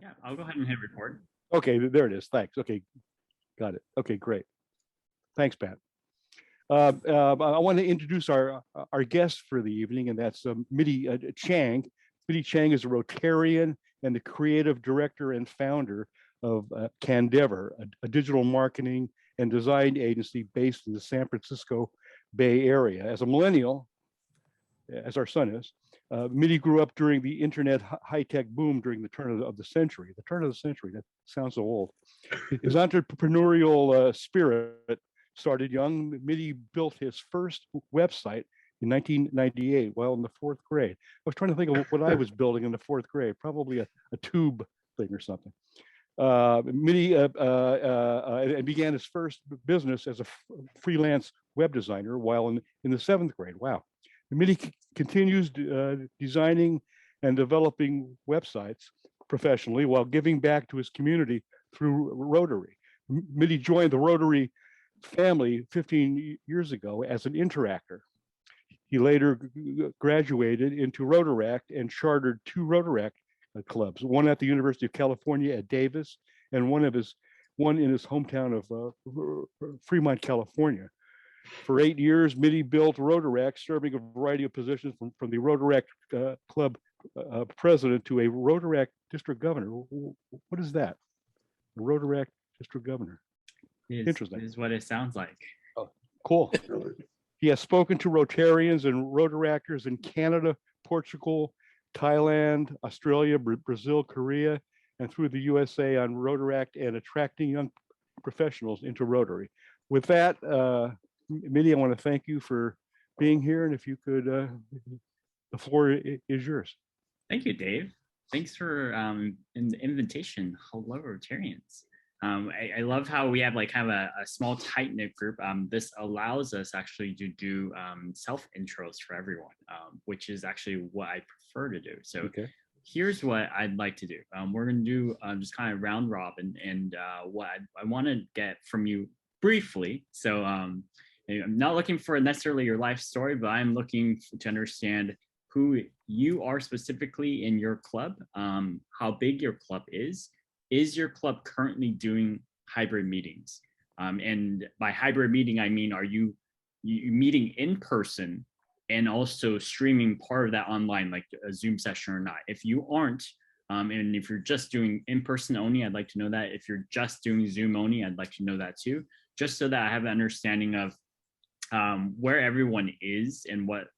Yeah, I'll go ahead and hit record. Okay, there it is. Thanks. Okay, got it. Okay, great. Thanks, Pat. I want to introduce our guest for the evening, and that's Mitty Chang. Mitty Chang is a Rotarian and the creative director and founder of Candever, a digital marketing and design agency based in the San Francisco Bay Area. As a millennial, as our son is, Mitty grew up during the internet high-tech boom during the turn of the century. The turn of the century, that sounds so old. His entrepreneurial spirit started young. Mitty built his first website in 1998 while in the fourth grade. I was trying to think of what I was building in the fourth grade, probably a tube thing or something. Mitty began his first business as a freelance web designer while in the seventh grade. Wow. Mitty continues designing and developing websites professionally while giving back to his community through Rotary. Mitty joined the Rotary family 15 years ago as an interactor. He later graduated into Rotaract and chartered two Rotaract clubs, one at the University of California at Davis and one in his hometown of Fremont, California. For 8 years, Mitty built Rotaract, serving a variety of positions from the Rotaract club president to a Rotaract district governor. What is that? A Rotaract district governor. Interesting. Is what it sounds like. Oh, cool. He has spoken to Rotarians and Rotaractors in Canada, Portugal, Thailand, Australia, Brazil, Korea, and through the USA on Rotaract and attracting young professionals into Rotary. With that, Mitty, I want to thank you for being here, and if you could, the floor is yours. Thank you, Dave. Thanks for the invitation. Hello, Rotarians. I love how we have like kind of a small tight-knit group. This allows us actually to do self intros for everyone, which is actually what I prefer to do. So here's what I'd like to do. We're going to do just kind of round robin, and what I want to get from you briefly. So I'm not looking for necessarily your life story, but I'm looking to understand who you are specifically in your club, how big your club is. Is your club currently doing hybrid meetings? And by hybrid meeting, I mean, are you meeting in person and also streaming part of that online, like a Zoom session or not? If you aren't, and if you're just doing in-person only, I'd like to know that. If you're just doing Zoom only, I'd like to know that too, just so that I have an understanding of where everyone is and what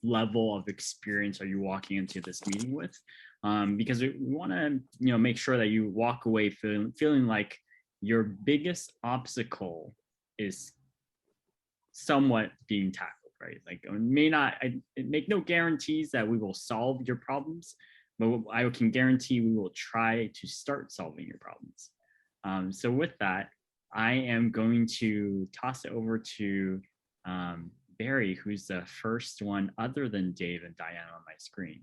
level of experience are you walking into this meeting with. Because we want to, make sure that you walk away feeling like your biggest obstacle is somewhat being tackled, right? Like it may not make no guarantees that we will solve your problems, but I can guarantee we will try to start solving your problems. So with that, I am going to toss it over to Barry, who's the first one other than Dave and Diana on my screen.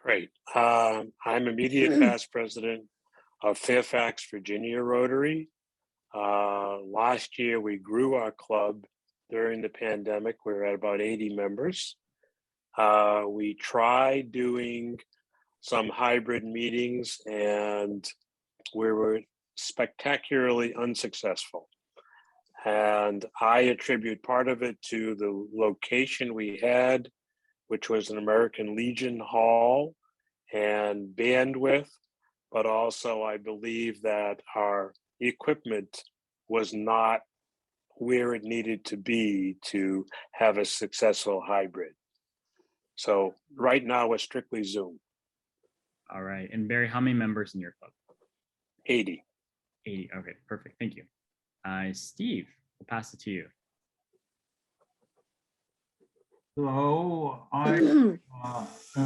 Great. I'm immediate past president of Fairfax, Virginia Rotary. Last year, we grew our club during the pandemic. We were at about 80 members. We tried doing some hybrid meetings and we were spectacularly unsuccessful. And I attribute part of it to the location we had, which was an American Legion Hall, and bandwidth, but also I believe that our equipment was not where it needed to be to have a successful hybrid. So right now we're strictly Zoom. All right. And Barry, how many members in your club? 80. 80. Okay, perfect. Thank you. Steve, we'll pass it to you. Hello, I'm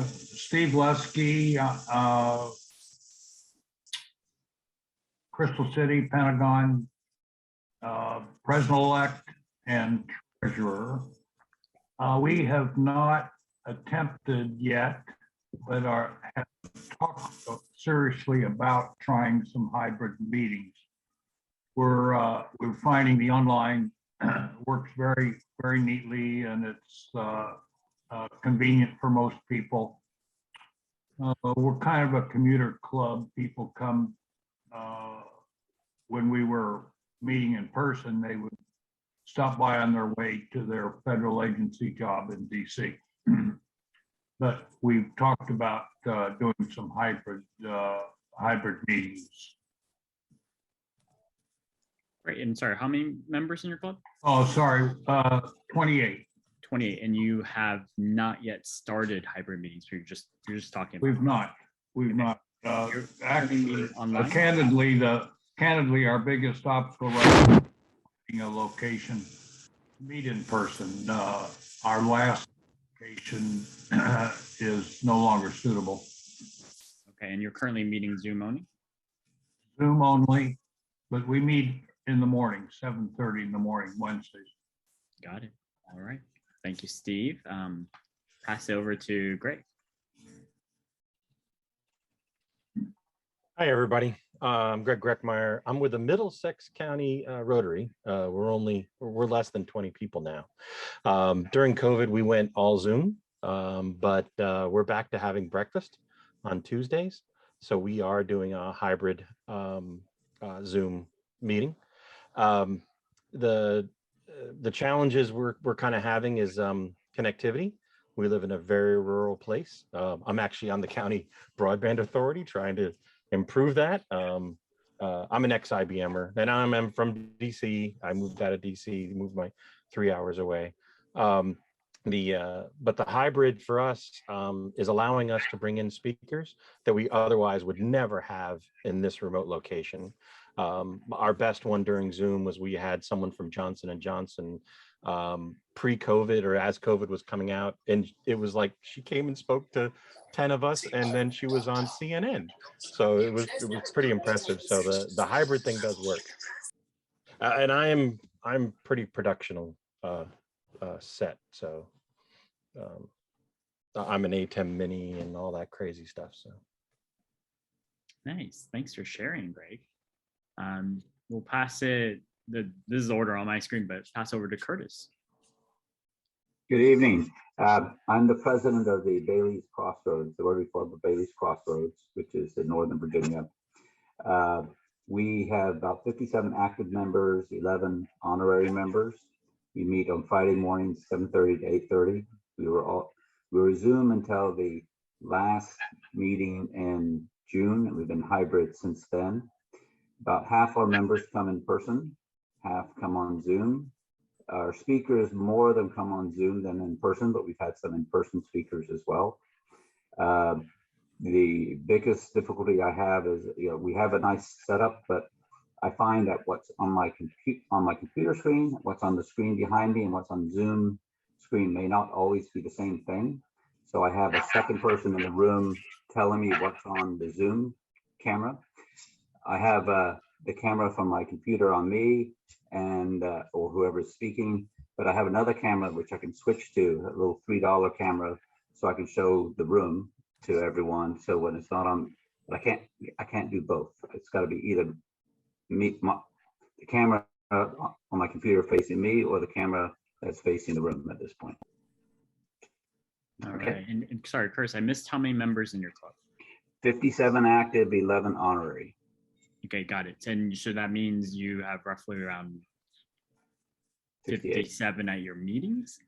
Steve Lesky, Crystal City, Pentagon, president-elect and treasurer. We have not attempted yet, but have talked seriously about trying some hybrid meetings. We're finding the online works very, very neatly, and it's convenient for most people. We're kind of a commuter club. People come, when we were meeting in person, they would stop by on their way to their federal agency job in DC. But we've talked about doing some hybrid meetings. Great. And sorry, how many members in your club? Oh, sorry, 28. 28. And you have not yet started hybrid meetings. You're just talking about. We've not. You're Actually, meeting online? Candidly, our biggest obstacle right now is finding a location to meet in person. Our last location is no longer suitable. Okay, and you're currently meeting Zoom only? Zoom only, but we meet in the morning, 7:30 in the morning, Wednesdays. Got it. All right. Thank you, Steve. Pass it over to Greg. Hi, everybody. I'm Greg Greckmeyer. I'm with the Middlesex County Rotary. We're less than 20 people now. During COVID, we went all Zoom, but we're back to having breakfast on Tuesdays. So we are doing a hybrid Zoom meeting. The challenges we're kind of having is connectivity. We live in a very rural place. I'm actually on the county broadband authority trying to improve that. I'm an ex-IBMer, and I'm from DC. I moved out of DC, moved my 3 hours away. But the hybrid for us is allowing us to bring in speakers that we otherwise would never have in this remote location. Our best one during Zoom was we had someone from Johnson & Johnson pre-COVID or as COVID was coming out, and it was like she came and spoke to 10 of us, and then she was on CNN. So it was pretty impressive. So the hybrid thing does work. And I'm pretty productional set. So I'm an ATEM mini and all that crazy stuff. So Nice. Thanks for sharing, Greg. We'll pass it. This is the order on my screen, but pass over to Curtis. Good evening. I'm the president of the Bailey's Crossroads, the Rotary Club of Bailey's Crossroads, which is in Northern Virginia. We have about 57 active members, 11 honorary members. We meet on Friday mornings, 7:30 to 8:30. We were Zoom until the last meeting in June, and we've been hybrid since then. About half our members come in person, half come on Zoom. Our speakers, more of them come on Zoom than in person, but we've had some in-person speakers as well. The biggest difficulty I have is, we have a nice setup, but I find that what's on my computer screen, what's on the screen behind me, and what's on Zoom screen may not always be the same thing. So I have a second person in the room telling me what's on the Zoom camera. I have the camera from my computer on me and or whoever's speaking, but I have another camera which I can switch to, a little $3 camera, so I can show the room to everyone. So when it's not on, but I can't do both. It's got to be either the camera on my computer facing me or the camera that's facing the room at this point. Okay. And sorry, Curtis, I missed how many members in your club? 57 active, 11 honorary. Okay, got it. And so that means you have roughly around 57 at your meetings?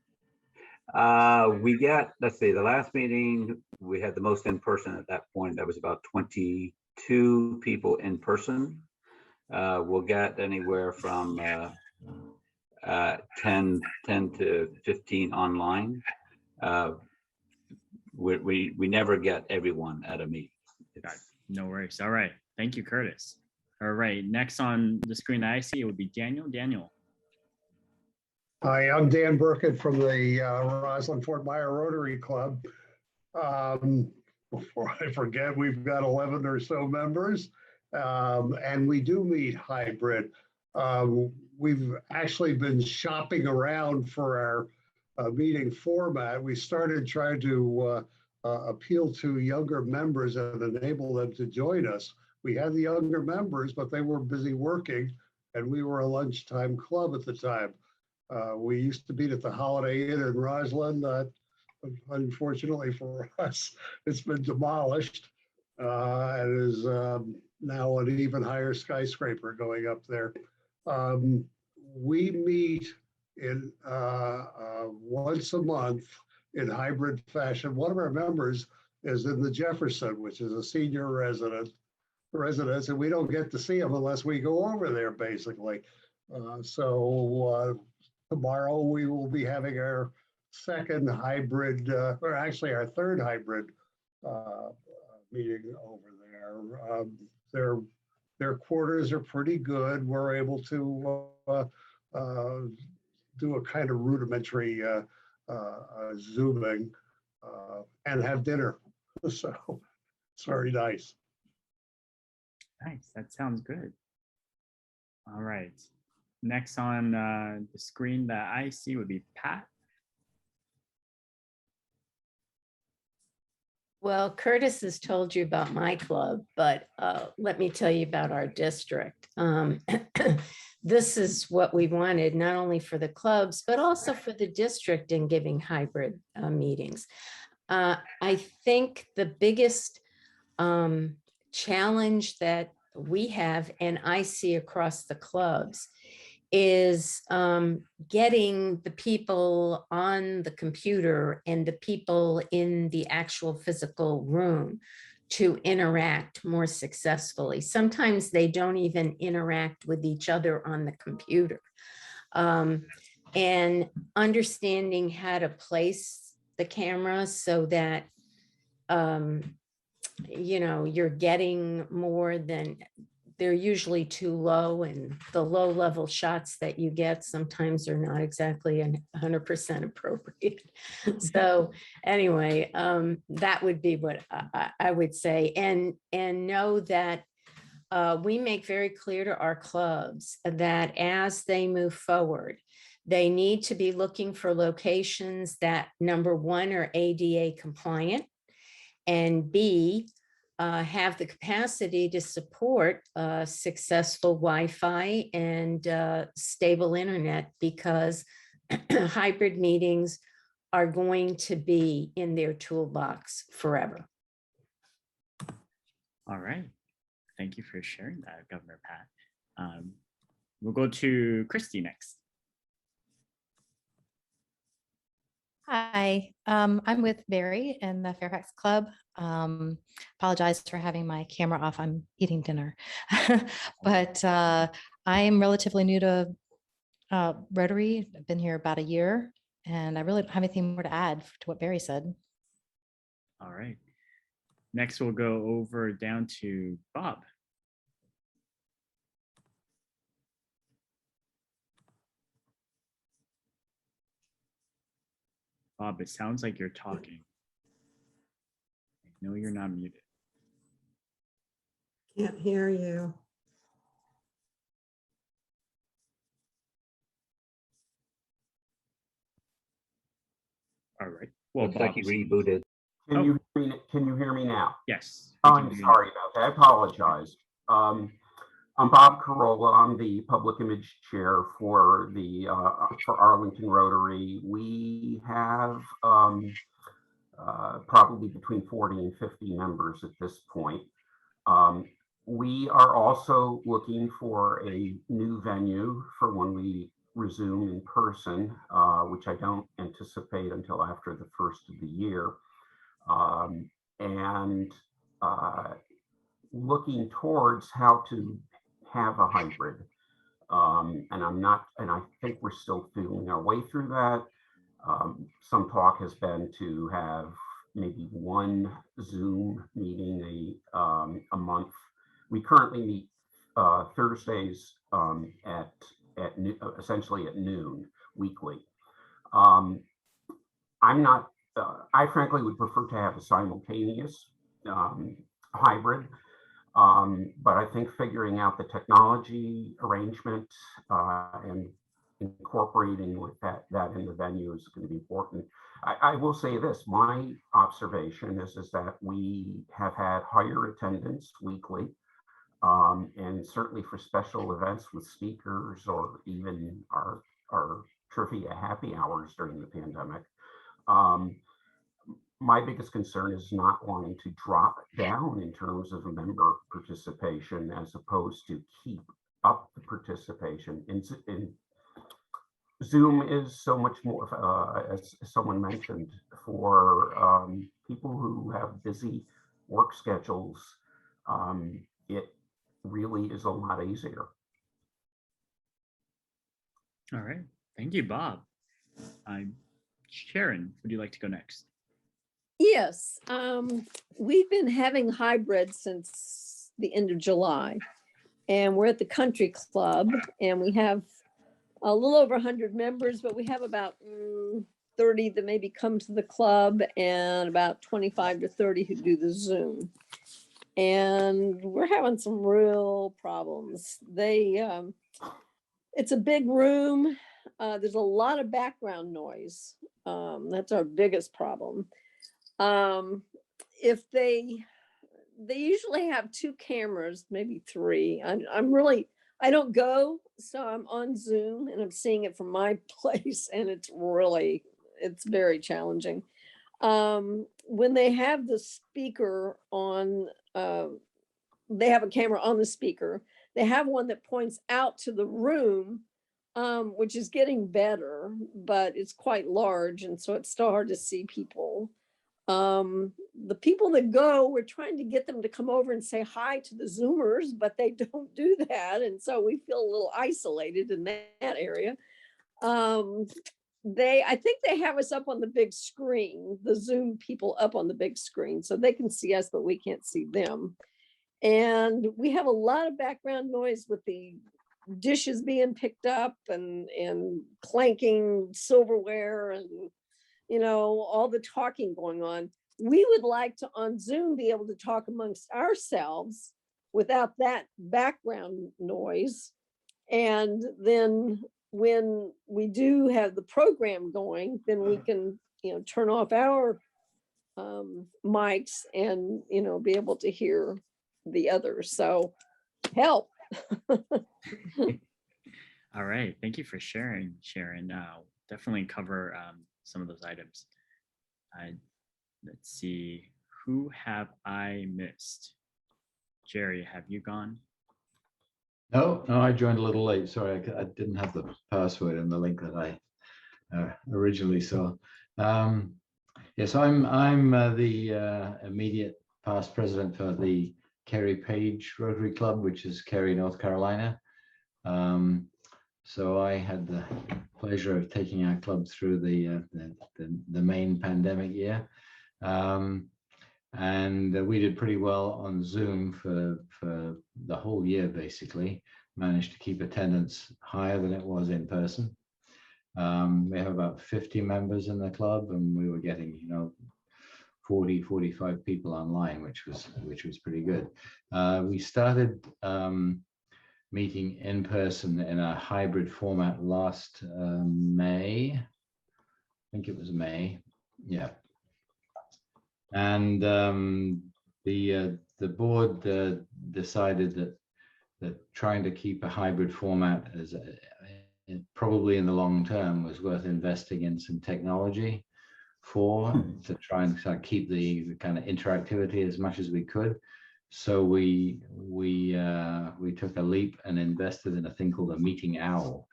We get, let's see, the last meeting, we had the most in person at that point. That was about 22 people in person. We'll get anywhere from 10 to 15 online. We never get everyone at a meeting. No worries. All right. Thank you, Curtis. All right. Next on the screen that I see, it would be Daniel. Daniel. Hi, I'm Dan Burkett from the Roslyn Fort Myer Rotary Club. Before I forget, we've got 11 or so members, and we do meet hybrid. We've actually been shopping around for our meeting format. We started trying to appeal to younger members and enable them to join us. We had the younger members, but they were busy working, and we were a lunchtime club at the time. We used to meet at the Holiday Inn in Roslyn. That unfortunately for us, it's been demolished and is now an even higher skyscraper going up there. We meet in once a month in hybrid fashion. One of our members is in the Jefferson, which is a senior residence, and we don't get to see them unless we go over there, basically. Tomorrow we will be having our second hybrid, or actually our third hybrid meeting over there. Their quarters are pretty good. We're able to do a kind of rudimentary Zooming and have dinner. So it's very nice. Nice. That sounds good. All right. Next on the screen that I see would be Pat. Well, Curtis has told you about my club, but let me tell you about our district. This is what we wanted, not only for the clubs, but also for the district in giving hybrid meetings. I think the biggest challenge that we have, and I see across the clubs, is getting the people on the computer and the people in the actual physical room to interact more successfully. Sometimes they don't even interact with each other on the computer. And understanding how to place the camera so that you know, you're getting more than, they're usually too low, and the low level shots that you get sometimes are not exactly 100% appropriate. So anyway, that would be what I would say. And know that we make very clear to our clubs that as they move forward, they need to be looking for locations that, number one, are ADA compliant, and B, have the capacity to support successful Wi-Fi and stable internet, because hybrid meetings are going to be in their toolbox forever. All right. Thank you for sharing that, Governor Pat. We'll go to Christy next. Hi, I'm with Barry in the Fairfax Club. Apologize for having my camera off. I'm eating dinner, but I'm relatively new to Rotary. I've been here about a year, and I really don't have anything more to add to what Barry said. All right. Next, we'll go over down to Bob. Bob, it sounds like you're talking. No, you're not muted. Can't hear you. All right. Well, Looks like Bob, you rebooted. Can you hear me now? yes. Oh, I'm sorry about that. I apologize. I'm Bob Carolla. I'm the public image chair for the for Arlington Rotary. We have probably between 40 and 50 members at this point. We are also looking for a new venue for when we resume in person, which I don't anticipate until after the first of the year. And looking towards how to have a hybrid. And I think we're still feeling our way through that. Some talk has been to have maybe one Zoom meeting a month. We currently meet Thursdays essentially at noon weekly. I frankly would prefer to have a simultaneous hybrid, but I think figuring out the technology arrangement and incorporating with that in the venue is going to be important. I will say this, my observation is that we have had higher attendance weekly, and certainly for special events with speakers or even our trivia happy hours during the pandemic. my biggest concern is not wanting to drop down in terms of member participation as opposed to keep up the participation. In Zoom is so much more, as someone mentioned, for people who have busy work schedules. It really is a lot easier. All right. Thank you, Bob. Sharon, would you like to go next? Yes, we've been having hybrid since the end of July, and we're at the country club, and we have a little over 100 members, but we have about 30 that maybe come to the club and about 25 to 30 who do the Zoom. And we're having some real problems. It's a big room. There's a lot of background noise. That's our biggest problem. If they usually have 2 cameras, maybe 3. I don't go, so I'm on Zoom and I'm seeing it from my place, and it's very challenging. When they have the speaker on, they have a camera on the speaker. They have one that points out to the room, which is getting better, but it's quite large, and so it's still hard to see people. The people that go, we're trying to get them to come over and say hi to the Zoomers, but they don't do that. And so we feel a little isolated in that area. I think they have us up on the big screen, the Zoom people up on the big screen, so they can see us, but we can't see them. And we have a lot of background noise with the dishes being picked up and clanking silverware and all the talking going on. We would like to on Zoom be able to talk amongst ourselves without that background noise. And then when we do have the program going, then we can, turn off our mics and, be able to hear the others. So help. All right. Thank you for sharing, Sharon. Definitely cover some of those items. Let's see, who have I missed? Jerry, have you gone? No, I joined a little late. Sorry, I didn't have the password in the link that I originally saw. Yes, I'm the immediate past president for the Kerry Page Rotary Club, which is Kerry, North Carolina. So I had the pleasure of taking our club through the main pandemic year. And we did pretty well on Zoom for the whole year, basically. Managed to keep attendance higher than it was in person. We have about 50 members in the club, and we were getting, 40, 45 people online, which was pretty good. We started meeting in person in a hybrid format last May. I think it was May. Yeah. And the board decided that trying to keep a hybrid format as probably in the long term was worth investing in some technology to try and keep the kind of interactivity as much as we could. So we took a leap and invested in a thing called a meeting owl.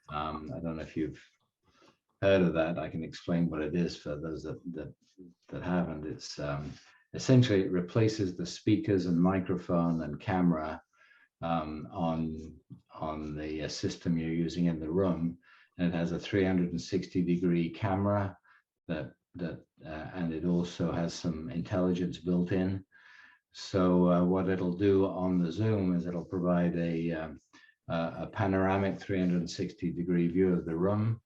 I don't know if you've heard of that. I can explain what it is for those that haven't. It's essentially it replaces the speakers and microphone and camera on the system you're using in the room, and it has a 360-degree camera and it also has some intelligence built in. So what it'll do on the Zoom is it'll provide a panoramic 360-degree view of the room,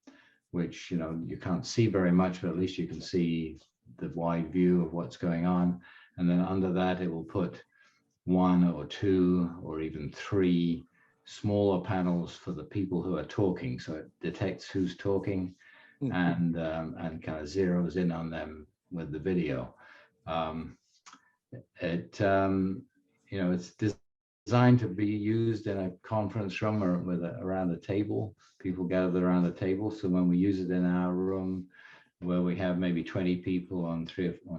which you can't see very much, but at least you can see the wide view of what's going on. And then under that, it will put 1 or 2 or even 3 smaller panels for the people who are talking. So it detects who's talking and kind of zeroes in on them with the video. It's designed to be used in a conference room or around a table. People gathered around the table. So when we use it in our room, where we have maybe 20 people on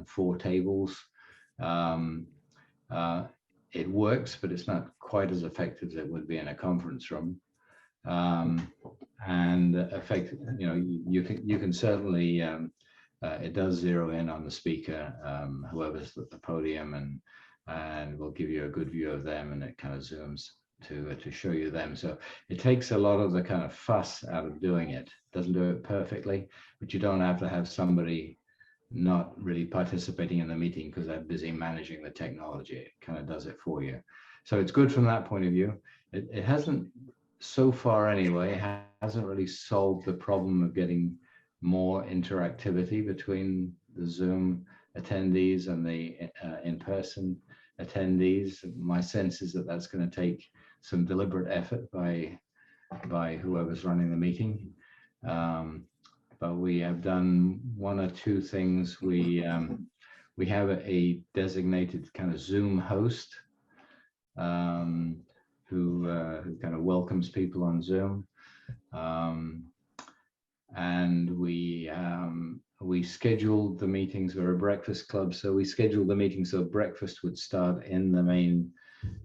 4 tables. It works, but it's not quite as effective as it would be in a conference room. And you can certainly, it does zero in on the speaker, whoever's at the podium, and will give you a good view of them, and it kind of zooms to show you them. So it takes a lot of the kind of fuss out of doing it. Doesn't do it perfectly, but you don't have to have somebody not really participating in the meeting because they're busy managing the technology. It kind of does it for you. So it's good from that point of view. It hasn't, so far anyway, hasn't really solved the problem of getting more interactivity between the Zoom attendees and the in-person attendees. My sense is that that's going to take some deliberate effort by whoever's running the meeting. But we have done 1 or 2 things. We have a designated kind of Zoom host who kind of welcomes people on Zoom, and we scheduled the meetings. We're a breakfast club, so we scheduled the meeting so breakfast would start in the main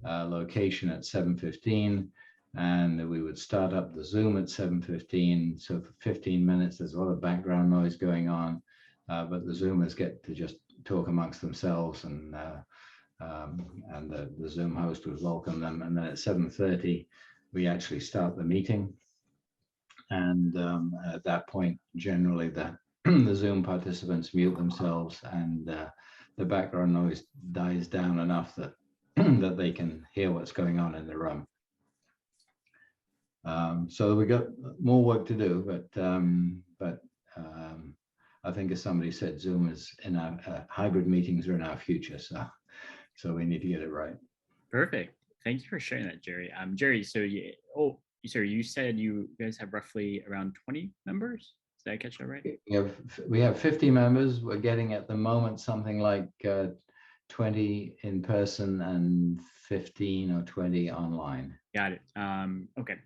location at 7:15. And we would start up the Zoom at 7:15. So for 15 minutes, there's a lot of background noise going on, but the Zoomers get to just talk amongst themselves, and the Zoom host would welcome them. And then at 7:30, we actually start the meeting. And at that point, generally the Zoom participants mute themselves, and the background noise dies down enough that that they can hear what's going on in the room. So we got more work to do, but I think, as somebody said, Zoom is in our hybrid meetings are in our future, so we need to get it right. Perfect. Thank you for sharing that, Jerry. Jerry, so you said you guys have roughly around 20 members. Did I catch that right? We have 50 members. We're getting at the moment something like 20 in person and 15 or 20 online. Got it. Okay.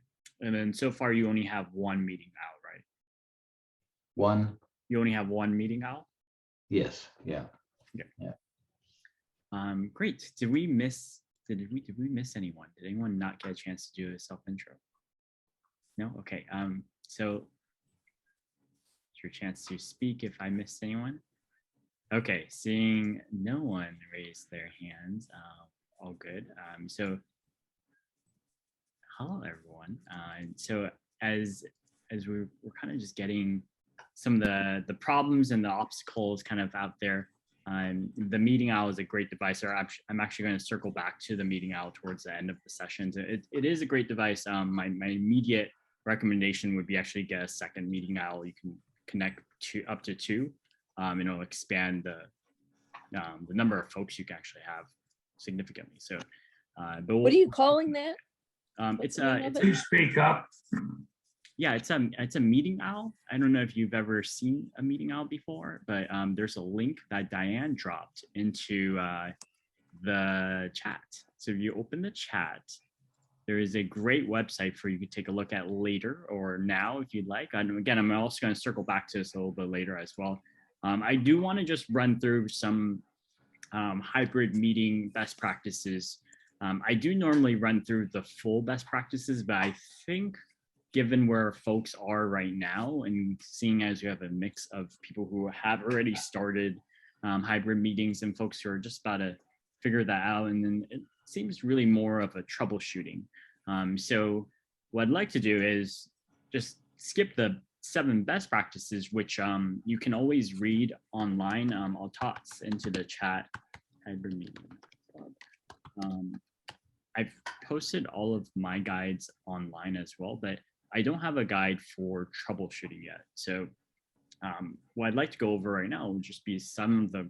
And then so far you only have 1 meeting out, right? 1? You only have 1 meeting out? Yes. Yeah. Okay. Yeah. Great. Did we miss anyone? Did anyone not get a chance to do a self-intro? No? Okay. So it's your chance to speak if I missed anyone. Okay, seeing no one raise their hands, all good. So hello everyone. So as we're kind of just getting some of the problems and the obstacles kind of out there, the meeting owl is a great device. Or I'm actually going to circle back to the meeting owl towards the end of the session. So it is a great device. My immediate recommendation would be actually get a second meeting owl. You can connect up to 2. It'll expand the number of folks you can actually have significantly. So, but What are you calling that? It's Please speak up. Yeah, it's a meeting owl. I don't know if you've ever seen a meeting owl before, but there's a link that Diane dropped into the chat. So if you open the chat, there is a great website for you to take a look at later or now if you'd like. And again, I'm also going to circle back to this a little bit later as well. I do want to just run through some hybrid meeting best practices. I do normally run through the full best practices, but I think given where folks are right now, and seeing as you have a mix of people who have already started hybrid meetings and folks who are just about to figure that out, and then it seems really more of a troubleshooting. So what I'd like to do is just skip the 7 best practices, which you can always read online. I'll toss into the chat hybrid meeting club. I've posted all of my guides online as well, but I don't have a guide for troubleshooting yet. So what I'd like to go over right now would just be some of the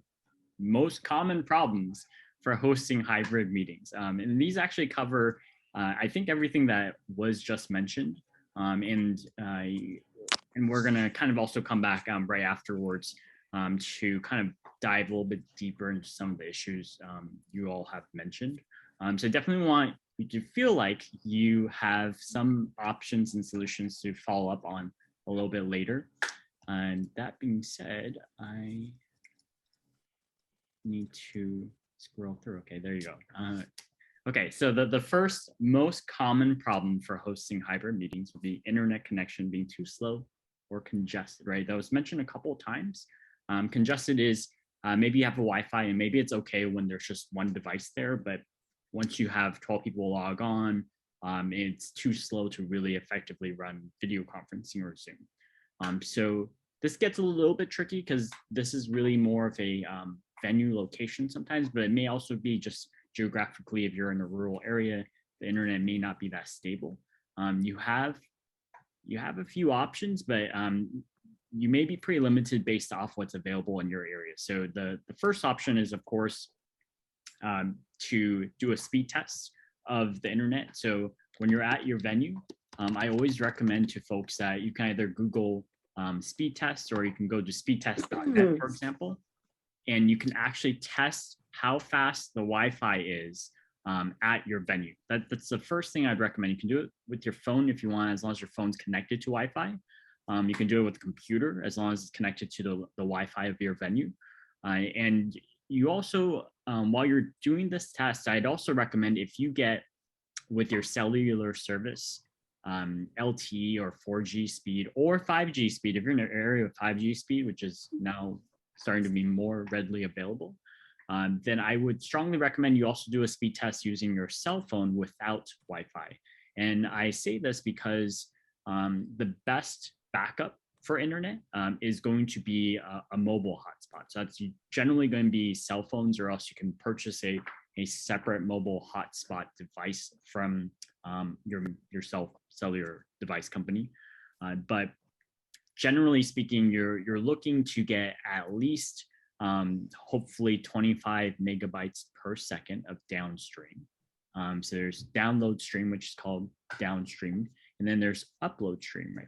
most common problems for hosting hybrid meetings. And these actually cover, I think, everything that was just mentioned. And we're gonna kind of also come back right afterwards to kind of dive a little bit deeper into some of the issues you all have mentioned. So definitely want you to feel like you have some options and solutions to follow up on a little bit later. And that being said, I need to scroll through. Okay, there you go. Okay, so the first most common problem for hosting hybrid meetings would be internet connection being too slow or congested, right? That was mentioned a couple of times. Congested is maybe you have a Wi-Fi and maybe it's okay when there's just one device there, but once you have 12 people log on, it's too slow to really effectively run video conferencing or Zoom. So this gets a little bit tricky because this is really more of a venue location sometimes, but it may also be just geographically, if you're in a rural area, the internet may not be that stable. You have a few options, but you may be pretty limited based off what's available in your area. So the first option is, of course, to do a speed test of the internet. So when you're at your venue, I always recommend to folks that you can either Google speed test, or you can go to speedtest.net, for example, and you can actually test how fast the Wi-Fi is at your venue. That's the first thing I'd recommend. You can do it with your phone if you want, as long as your phone's connected to Wi-Fi. You can do it with a computer as long as it's connected to the Wi-Fi of your venue. And you also, while you're doing this test, I'd also recommend, if you get with your cellular service, LTE or 4G speed or 5G speed, if you're in an area of 5G speed, which is now starting to be more readily available, then I would strongly recommend you also do a speed test using your cell phone without Wi-Fi. And I say this because the best backup for internet is going to be a mobile hotspot. So that's generally going to be cell phones, or else you can purchase a separate mobile hotspot device from your cellular device company. But generally speaking, you're looking to get at least hopefully 25 megabytes per second of downstream. So there's download stream, which is called downstream, and then there's upload stream, right?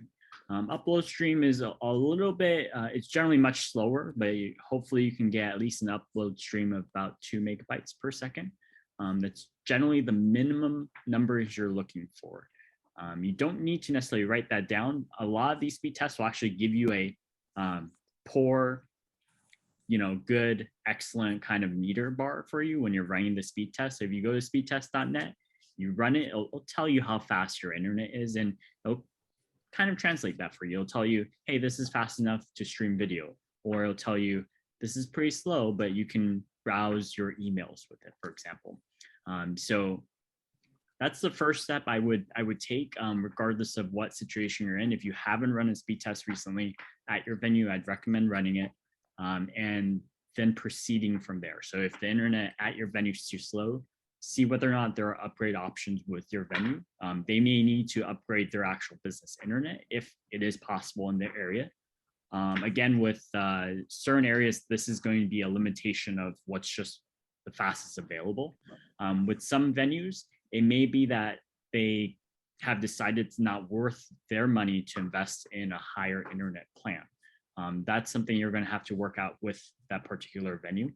Upload stream is a little bit, it's generally much slower, but hopefully you can get at least an upload stream of about 2 megabytes per second. That's generally the minimum numbers you're looking for. You don't need to necessarily write that down. A lot of these speed tests will actually give you a poor, good, excellent kind of meter bar for you when you're running the speed test. So if you go to speedtest.net, you run it, it'll tell you how fast your internet is, and it'll kind of translate that for you. It'll tell you, hey, this is fast enough to stream video, or it'll tell you this is pretty slow, but you can browse your emails with it, for example. So that's the first step I would take, regardless of what situation you're in. If you haven't run a speed test recently at your venue, I'd recommend running it, and then proceeding from there. So if the internet at your venue is too slow, see whether or not there are upgrade options with your venue. They may need to upgrade their actual business internet if it is possible in their area. Again, with certain areas, this is going to be a limitation of what's just the fastest available. With some venues, it may be that they have decided it's not worth their money to invest in a higher internet plan. That's something you're going to have to work out with that particular venue,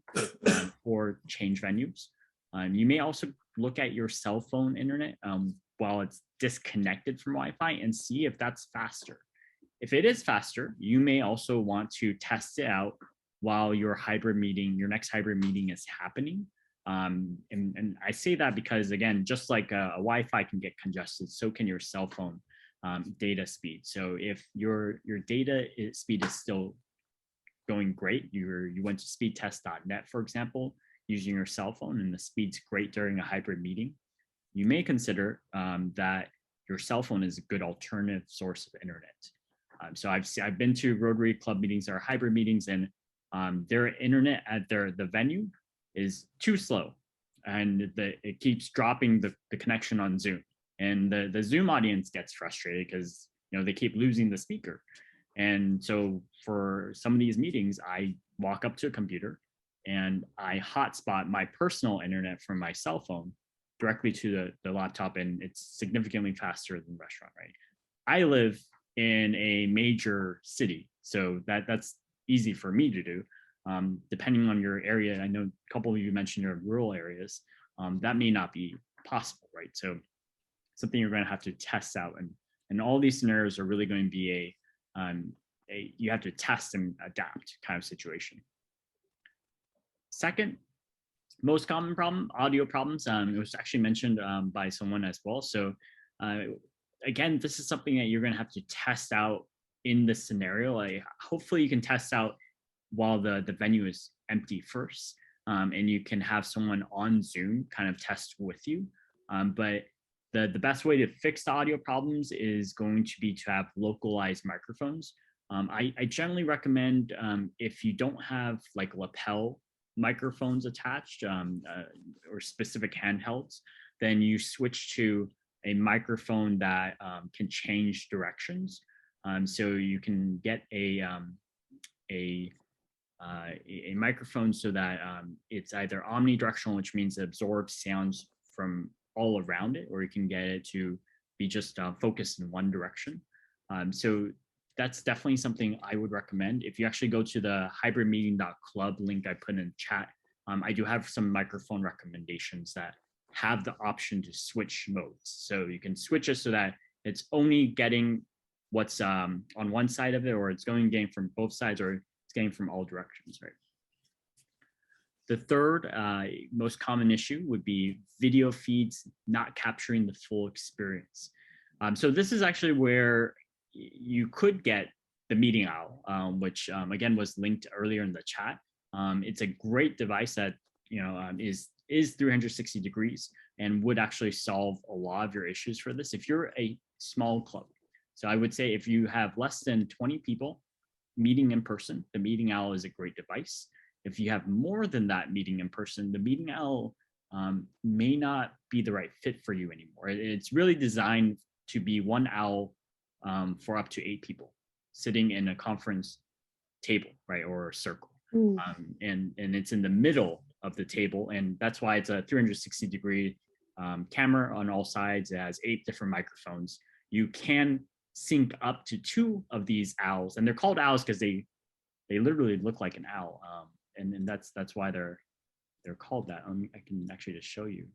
or change venues. You may also look at your cell phone internet while it's disconnected from Wi-Fi and see if that's faster. If it is faster, you may also want to test it out while your next hybrid meeting is happening. And I say that because, again, just like a Wi-Fi can get congested, so can your cell phone data speed. So if your data speed is still going great, you went to speedtest.net, for example, using your cell phone, and the speed's great during a hybrid meeting, you may consider that your cell phone is a good alternative source of internet. So I've been to Rotary Club meetings or hybrid meetings, and their internet at the venue is too slow, and it keeps dropping the connection on Zoom, and the Zoom audience gets frustrated because they keep losing the speaker. And so for some of these meetings, I walk up to a computer and I hotspot my personal internet from my cell phone directly to the laptop, and it's significantly faster than the restaurant, right? I live in a major city, so that's easy for me to do. Depending on your area, I know a couple of you mentioned your rural areas, that may not be possible, right? So something you're going to have to test out, and all these scenarios are really going to be you have to test and adapt kind of situation. Second, most common problem, audio problems. It was actually mentioned by someone as well. So again, this is something that you're going to have to test out in the scenario. Like, hopefully you can test out while the venue is empty first, and you can have someone on Zoom kind of test with you. But the best way to fix the audio problems is going to be to have localized microphones. I generally recommend, if you don't have like lapel microphones attached, or specific handhelds, then you switch to a microphone that can change directions. So you can get a microphone so that it's either omnidirectional, which means it absorbs sounds from all around it, or you can get it to be just focused in one direction. So that's definitely something I would recommend. If you actually go to the hybridmeeting.club link I put in chat, I do have some microphone recommendations that have the option to switch modes. So you can switch it so that it's only getting what's on one side of it, or it's getting from both sides, or it's getting from all directions, right? The third most common issue would be video feeds not capturing the full experience. So this is actually where you could get the Meeting Owl, which again was linked earlier in the chat. It's a great device that is 360 degrees and would actually solve a lot of your issues for this. If you're a small club, so I would say if you have less than 20 people meeting in person, the Meeting Owl is a great device. If you have more than that meeting in person, the Meeting Owl may not be the right fit for you anymore. It's really designed to be one owl for up to 8 people sitting in a conference table, right, or a circle. And it's in the middle of the table, and that's why it's a 360 degree camera on all sides. It has 8 different microphones. You can sync up to 2 of these owls, and they're called owls because they literally look like an owl, and that's why they're called that. I can actually just show you.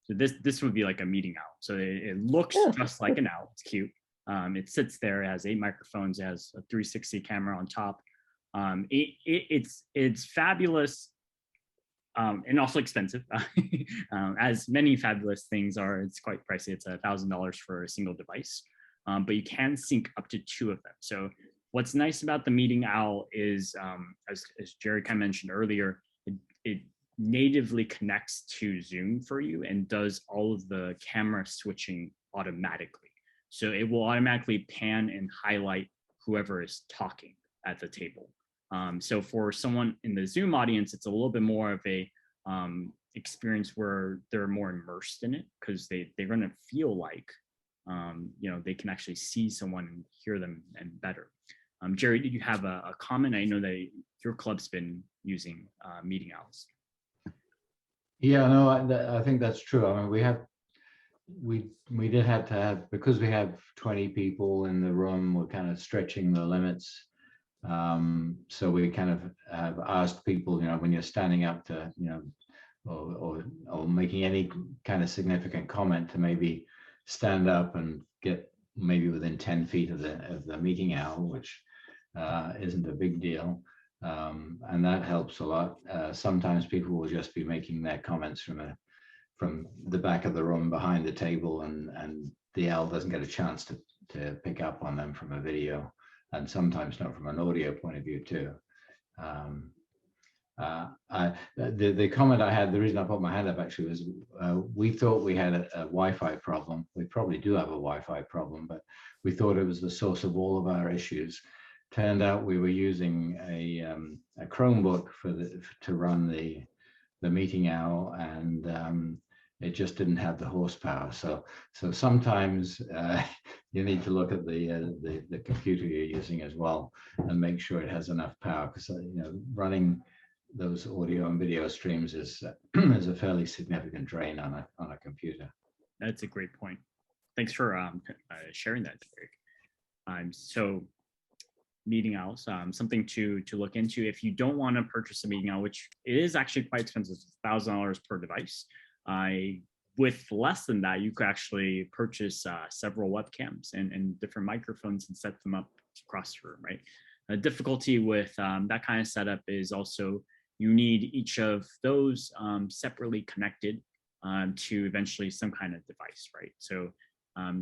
So this would be like a meeting owl. So it looks just like an owl. It's cute. It sits there. It has 8 microphones. It has a 360 camera on top. It's fabulous, and also expensive, as many fabulous things are. It's quite pricey. It's $1,000 for a single device, but you can sync up to 2 of them. So what's nice about the Meeting Owl is, as Jerry kind of mentioned earlier, it natively connects to Zoom for you and does all of the camera switching automatically. So it will automatically pan and highlight whoever is talking at the table. So for someone in the Zoom audience, it's a little bit more of a experience where they're more immersed in it, because they're going to feel like they can actually see someone and hear them and better. Jerry, did you have a comment? I know that your club's been using Meeting Owls. Yeah, no, I think that's true. I mean, we did have to have, because we have 20 people in the room, we're kind of stretching the limits. So we kind of have asked people, when you're standing up to, or making any kind of significant comment, to maybe stand up and get maybe within 10 feet of the Meeting Owl, which isn't a big deal. And that helps a lot. Sometimes people will just be making their comments from the back of the room behind the table, and the owl doesn't get a chance to pick up on them from a video, and sometimes not from an audio point of view too. The comment I had, the reason I put my hand up actually was, we thought we had a Wi-Fi problem. We probably do have a Wi-Fi problem, but we thought it was the source of all of our issues. Turned out we were using a Chromebook to run the Meeting Owl, and it just didn't have the horsepower. So sometimes you need to look at the computer you're using as well, and make sure it has enough power, because running those audio and video streams is a fairly significant drain on a computer. That's a great point. Thanks for sharing that, Derek. So Meeting Owls, something to look into. If you don't want to purchase a Meeting Owl, which is actually quite expensive, $1,000 per device, I with less than that, you could actually purchase several webcams and different microphones and set them up across the room, right? The difficulty with that kind of setup is also you need each of those separately connected to eventually some kind of device, right? So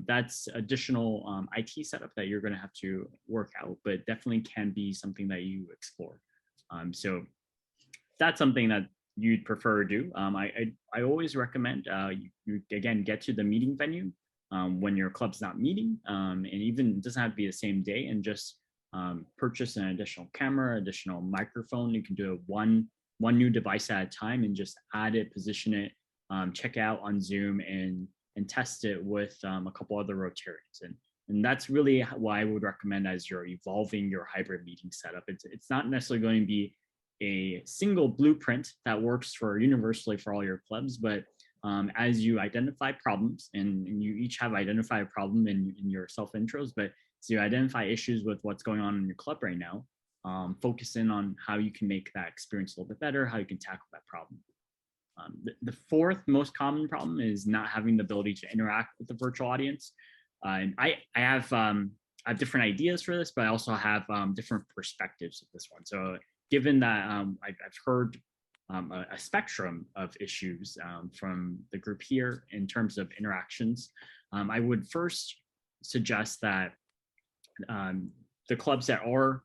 that's additional IT setup that you're going to have to work out, but definitely can be something that you explore. So that's something that you'd prefer to do. I always recommend you again get to the meeting venue when your club's not meeting, and even it doesn't have to be the same day, and just purchase an additional camera, additional microphone. You can do it one new device at a time and just add it, position it, check out on Zoom and test it with a couple other Rotarians. And that's really why I would recommend as you're evolving your hybrid meeting setup. It's not necessarily going to be a single blueprint that works for universally for all your clubs, but as you identify problems, and you each have identified a problem in your self intros, but so you identify issues with what's going on in your club right now, focus in on how you can make that experience a little bit better, how you can tackle that problem. The fourth most common problem is not having the ability to interact with the virtual audience. And I have different ideas for this, but I also have different perspectives of this one. So given that I've heard a spectrum of issues from the group here in terms of interactions, I would first suggest that the clubs that are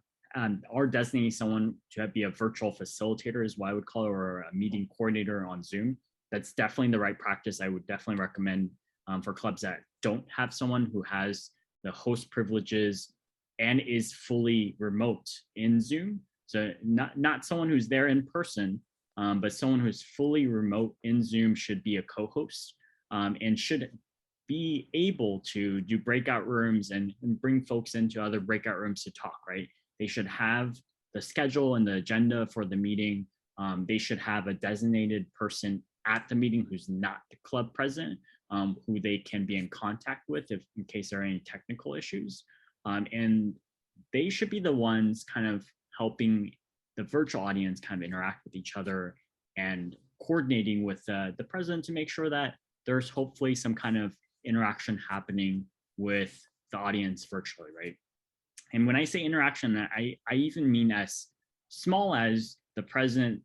designating someone to be a virtual facilitator is what I would call it, or a meeting coordinator on Zoom. That's definitely the right practice. I would definitely recommend for clubs that don't have someone who has the host privileges and is fully remote in Zoom. So not someone who's there in person, but someone who's fully remote in Zoom should be a co-host and should be able to do breakout rooms and bring folks into other breakout rooms to talk, right? They should have the schedule and the agenda for the meeting. They should have a designated person at the meeting who's not the club president, who they can be in contact with if in case there are any technical issues. And they should be the ones kind of helping the virtual audience kind of interact with each other and coordinating with the president to make sure that there's hopefully some kind of interaction happening with the audience virtually, right? And when I say interaction, I even mean as small as the president,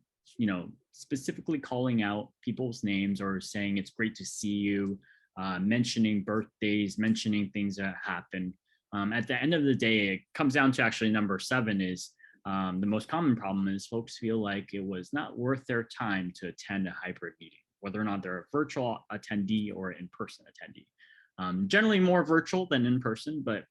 specifically calling out people's names or saying it's great to see you, mentioning birthdays, mentioning things that happen. At the end of the day, it comes down to actually number 7 is the most common problem is folks feel like it was not worth their time to attend a hybrid meeting, whether or not they're a virtual attendee or in-person attendee. Generally more virtual than in person, but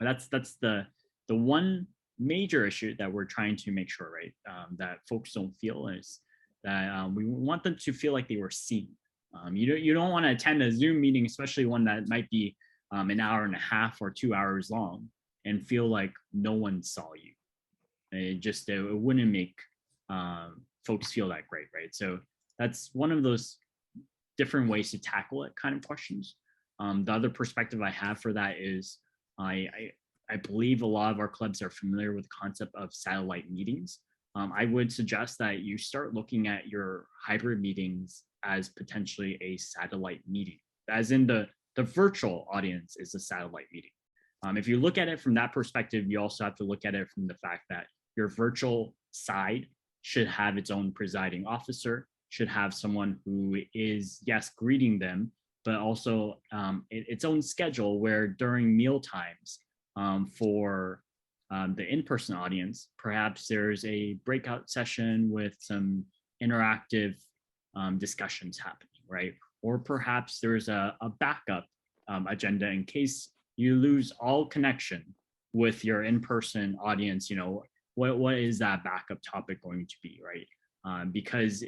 that's the one major issue that we're trying to make sure, right, that folks don't feel is that we want them to feel like they were seen. You don't want to attend a Zoom meeting, especially one that might be an hour and a half or 2 hours long, and feel like no one saw you. It wouldn't make folks feel that great, right? So that's one of those different ways to tackle it kind of questions. The other perspective I have for that is I believe a lot of our clubs are familiar with the concept of satellite meetings. I would suggest that you start looking at your hybrid meetings as potentially a satellite meeting, as in the virtual audience is a satellite meeting. If you look at it from that perspective, you also have to look at it from the fact that your virtual side should have its own presiding officer, should have someone who is, yes, greeting them, but also its own schedule where during meal times for the in-person audience, perhaps there's a breakout session with some interactive discussions happening, right? Or perhaps there's a backup agenda in case you lose all connection with your in-person audience. What is that backup topic going to be, right? Because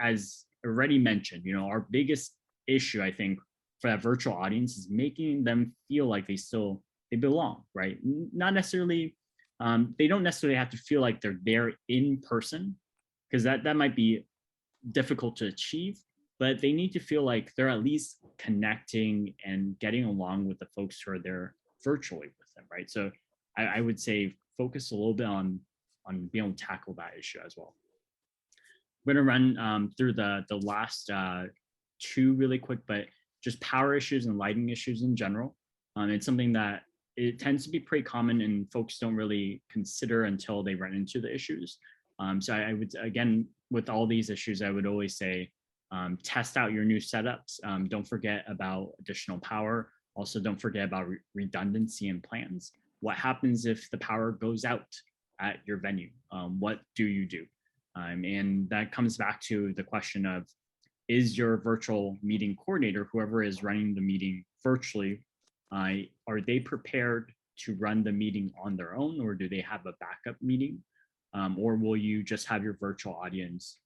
as already mentioned, our biggest issue, I think, for that virtual audience is making them feel like they belong, right? Not necessarily, they don't necessarily have to feel like they're there in person, because that might be difficult to achieve, but they need to feel like they're at least connecting and getting along with the folks who are there virtually with them, right? So I would say focus a little bit on being able to tackle that issue as well. I'm going to run through the last two really quick, but just power issues and lighting issues in general. It's something that it tends to be pretty common and folks don't really consider until they run into the issues. So I would, again, with all these issues, I would always say, test out your new setups. Don't forget about additional power. Also, don't forget about redundancy and plans. What happens if the power goes out at your venue? What do you do? And that comes back to the question of, is your virtual meeting coordinator, whoever is running the meeting virtually, are they prepared to run the meeting on their own, or do they have a backup meeting? Or will you just have your virtual audience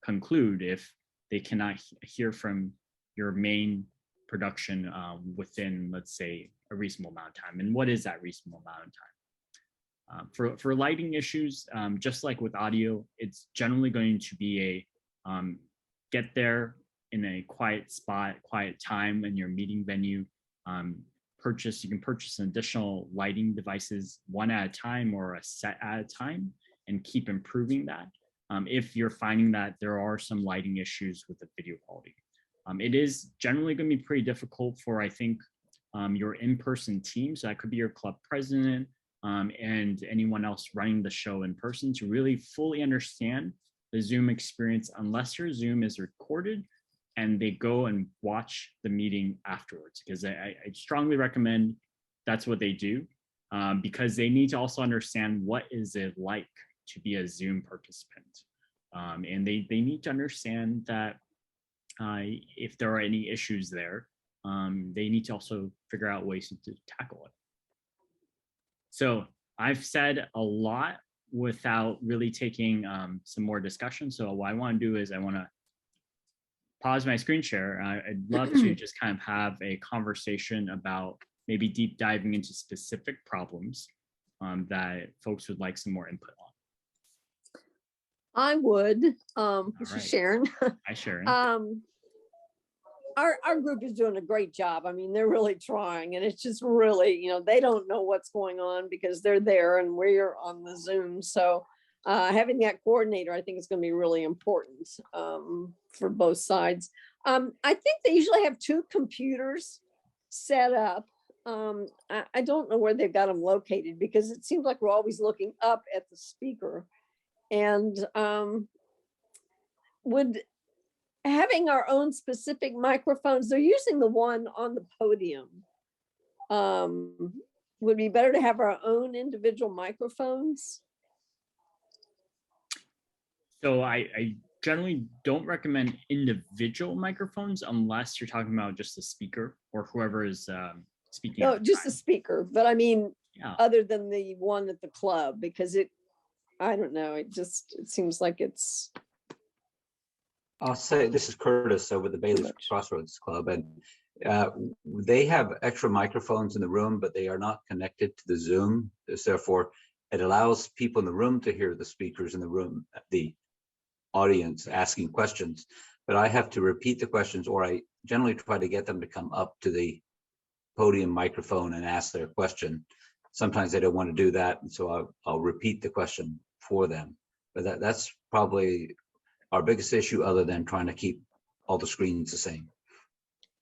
conclude if they cannot hear from your main production within, let's say, a reasonable amount of time? And what is that reasonable amount of time? For lighting issues, just like with audio, it's generally going to be a get there in a quiet spot, quiet time in your meeting venue. You can purchase an additional lighting devices one at a time or a set at a time, and keep improving that. If you're finding that there are some lighting issues with the video quality. It is generally going to be pretty difficult for, I think, your in-person team. So that could be your club president and anyone else running the show in person to really fully understand the Zoom experience unless your Zoom is recorded and they go and watch the meeting afterwards. Because I strongly recommend that's what they do, because they need to also understand what is it like to be a Zoom participant. And they need to understand that if there are any issues there, they need to also figure out ways to tackle it. So I've said a lot without really taking some more discussion. So what I want to do is I want to pause my screen share. I'd love to just kind of have a conversation about maybe deep diving into specific problems that folks would like some more input on. I would. This right. is Sharon. Hi, Sharon. Our group is doing a great job. I mean, they're really trying, and it's just really, they don't know what's going on because they're there and we're on the Zoom. So having that coordinator, I think, is going to be really important for both sides. I think they usually have two computers set up. I don't know where they've got them located because it seems like we're always looking up at the speaker. And would having our own specific microphones, they're using the one on the podium, would be better to have our own individual microphones? So I generally don't recommend individual microphones unless you're talking about just the speaker or whoever is speaking. No, just the speaker. But I mean, yeah, other than the one at the club, because I don't know, it seems like it's. I'll say, this is Curtis over the Bailey Crossroads Club, and they have extra microphones in the room, but they are not connected to the Zoom. Therefore, it allows people in the room to hear the speakers in the room, the audience asking questions. But I have to repeat the questions, or I generally try to get them to come up to the podium microphone and ask their question. Sometimes they don't want to do that, and so I'll repeat the question for them. But that's probably our biggest issue, other than trying to keep all the screens the same.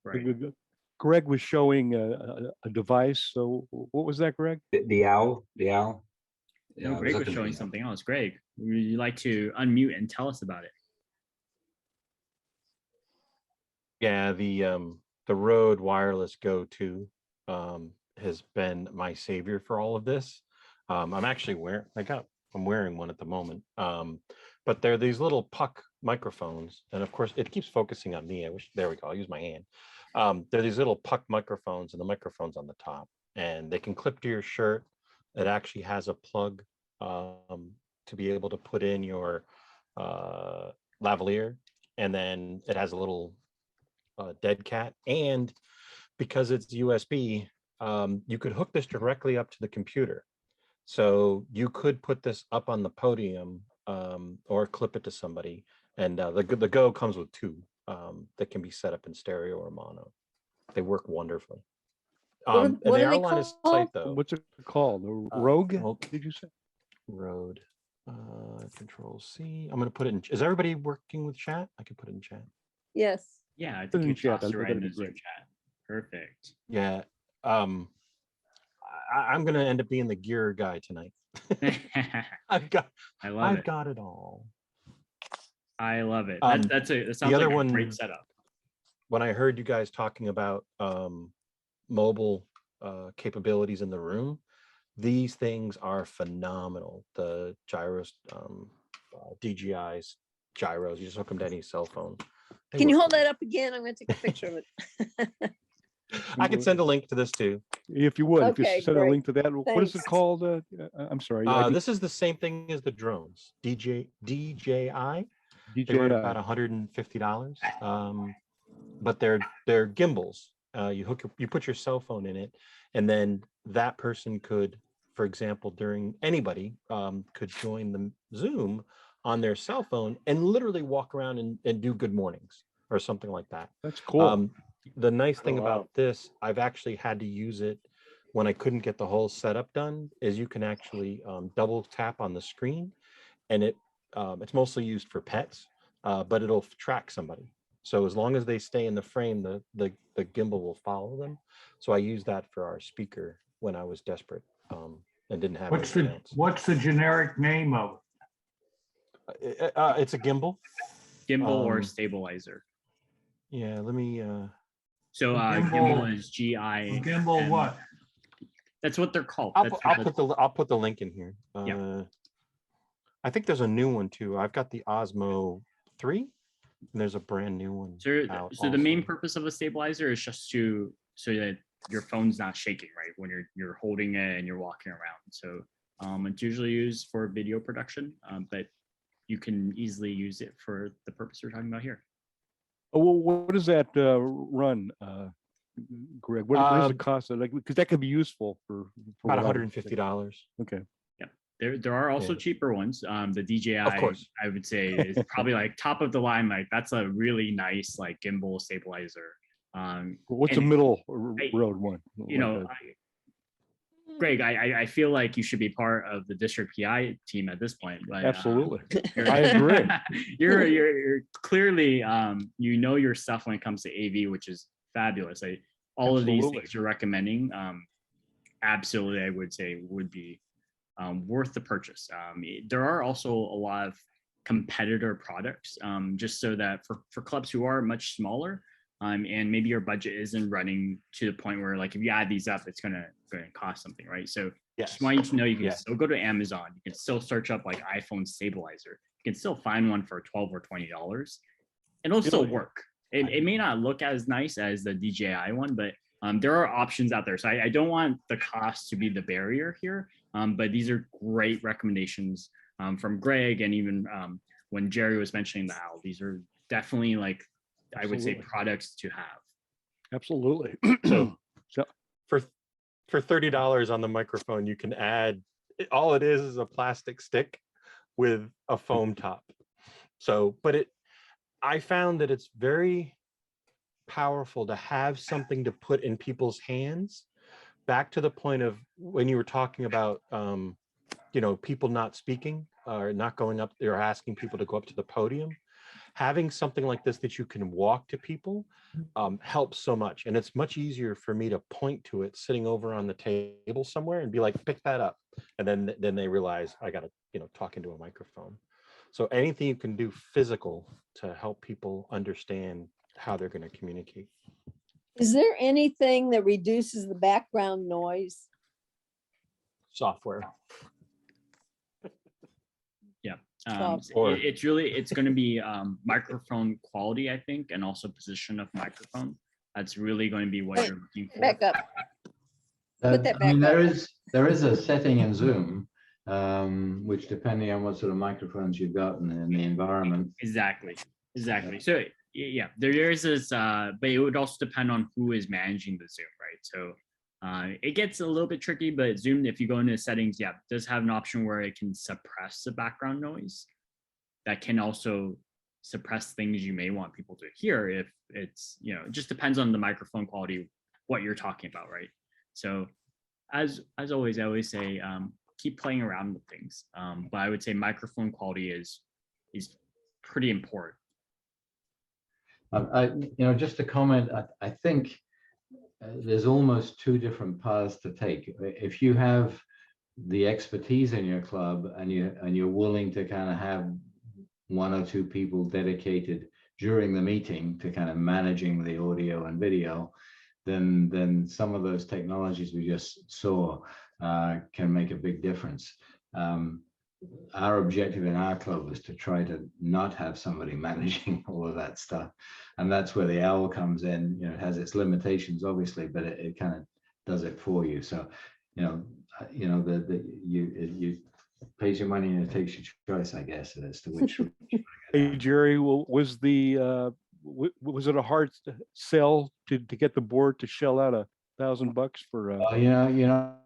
right. Greg was showing a device. So what was that, Greg? The owl. No, Greg was showing something else. Greg, would you like to unmute and tell us about it? Yeah, the Rode Wireless Go 2 has been my savior for all of this. I'm actually I'm wearing one at the moment. But they're these little puck microphones, and of course it keeps focusing on me. There we go. I'll use my hand. They're these little puck microphones, and the microphone's on the top, and they can clip to your shirt. It actually has a plug to be able to put in your lavalier, and then it has a little dead cat. And because it's USB, you could hook this directly up to the computer. So you could put this up on the podium or clip it to somebody. And the Go comes with two that can be set up in stereo or mono. They work wonderfully. What and they are are they on his called? site though. What's it called? The Rogue? Well, Did you say? Rode. Control C. I'm going to put it in. Is everybody working with chat? I can put it in chat. Yes. Yeah, I Put think it you in chat. tossed it right That'd in be the Zoom great. chat. Perfect. Yeah. I'm gonna end up being the gear guy tonight. I've got I love I've it. got it all. I love it. Um, That sounds other like a one- great setup. When I heard you guys talking about mobile capabilities in the room, these things are phenomenal. The gyros, DJI's gyros, you just hook them to any cell phone. They Can you work hold great. that up again? I'm going to take a picture of it. I can send a link to this too. If you would, if Okay, you send a great. link to that, what is it Thanks. called? I'm sorry. I This is the same thing as the drones. DJI. They run DJI. about $150, but they're gimbals. You put your cell phone in it, and then that person could, for example, anybody could join the Zoom on their cell phone and literally walk around and do good mornings or something like that. That's cool. The nice thing Oh, wow. about this, I've actually had to use it when I couldn't get the whole setup done, is you can actually double tap on the screen, and it's mostly used for pets, but it'll track somebody. So as long as they stay in the frame, the gimbal will follow them. So I used that for our speaker when I was desperate and didn't have anything else. What's the generic name of It's a gimbal. Gimbal or Um, stabilizer. Yeah, let me. So gimbal- gimbal is it? GI. Gimbal what? That's what they're called. I'll That's put the link in here. Yeah. I think there's a new one too. I've got the Osmo 3, and there's a brand new one out. So the main also. purpose of a stabilizer is just so that your phone's not shaking, right? When you're holding it and you're walking around. So it's usually used for video production, but you can easily use it for the purpose we're talking about here. Oh, well, what does that run, Greg? What is the cost of, like, because that could be useful for About what I was thinking. $150. Okay. There are also Yeah. cheaper ones. The DJI, Of course. I would say, is probably like top of the line. Like that's a really nice like gimbal stabilizer. What's a and, middle I- road one? You know, Greg, I feel like you should be part of the district PI team at this point. But Absolutely. you're- I agree. You're clearly you know your stuff when it comes to AV, which is fabulous. All of these Absolutely. things you're recommending, absolutely, I would say would be worth the purchase. There are also a lot of competitor products, just so that for clubs who are much smaller, and maybe your budget isn't running to the point where like if you add these up, it's gonna cost something, right? So Yes. just want you to know you can Yes. still go to Amazon. You can still search up like iPhone stabilizer. You can still find one for $12 or $20. It'll still Really? work. It may not look as nice as the DJI one, but there are options out there. So I don't want the cost to be the barrier here. But these are great recommendations from Greg, and even when Jerry was mentioning the owl, these are definitely like I would say Absolutely. products to have. Absolutely. So for $30 on the microphone, you can add. All it is a plastic stick with a foam top. So, but I found that it's very powerful to have something to put in people's hands. Back to the point of when you were talking about, people not speaking or not going up there, asking people to go up to the podium. Having something like this that you can walk to people helps so much. And it's much easier for me to point to it sitting over on the table somewhere and be like, pick that up. And then they realize I got to, talk into a microphone. So anything you can do physical to help people understand how they're going to communicate. Is there anything that reduces the background noise? Software. It's going to be microphone quality, I think, and also position of microphone. That's really going to be what you're looking for. Back up. Put that I mean, back up. there is a setting in Zoom, which depending on what sort of microphones you've got in the environment. Exactly. So yeah, there is this, but it would also depend on who is managing the Zoom, right? So it gets a little bit tricky, but Zoom, if you go into settings, yeah, it does have an option where it can suppress the background noise. That can also suppress things you may want people to hear if it's, it just depends on the microphone quality, what you're talking about, right? So as always, I always say, keep playing around with things. But I would say microphone quality is pretty important. Just a comment. I think there's almost two different paths to take. If you have the expertise in your club and you're willing to kind of have one or two people dedicated during the meeting to kind of managing the audio and video, then some of those technologies we just saw can make a big difference. Our objective in our club was to try to not have somebody managing all of that stuff, and that's where the owl comes in. It has its limitations, obviously, but it kind of does it for you. So, you pays your money and it takes your choice, I guess, as to which. Hey, Jerry, was it a hard sell to get the board to shell out $1,000 for?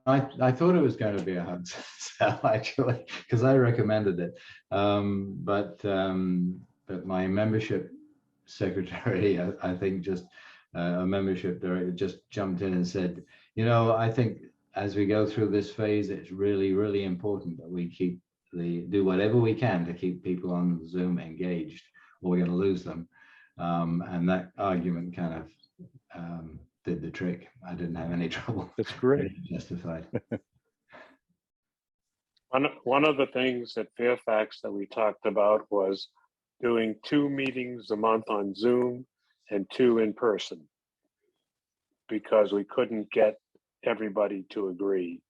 I thought it was going to be a hard sell actually, because I recommended it, but my membership secretary, I think, just a membership director just jumped in and said, I think as we go through this phase, it's really, really important that we do whatever we can to keep people on Zoom engaged, or we're going to lose them. And that argument kind of did the trick. I didn't have any trouble. That's great. Justified. One of the things at Fairfax that we talked about was doing 2 meetings a month on Zoom and 2 in person, because we couldn't get everybody to agree.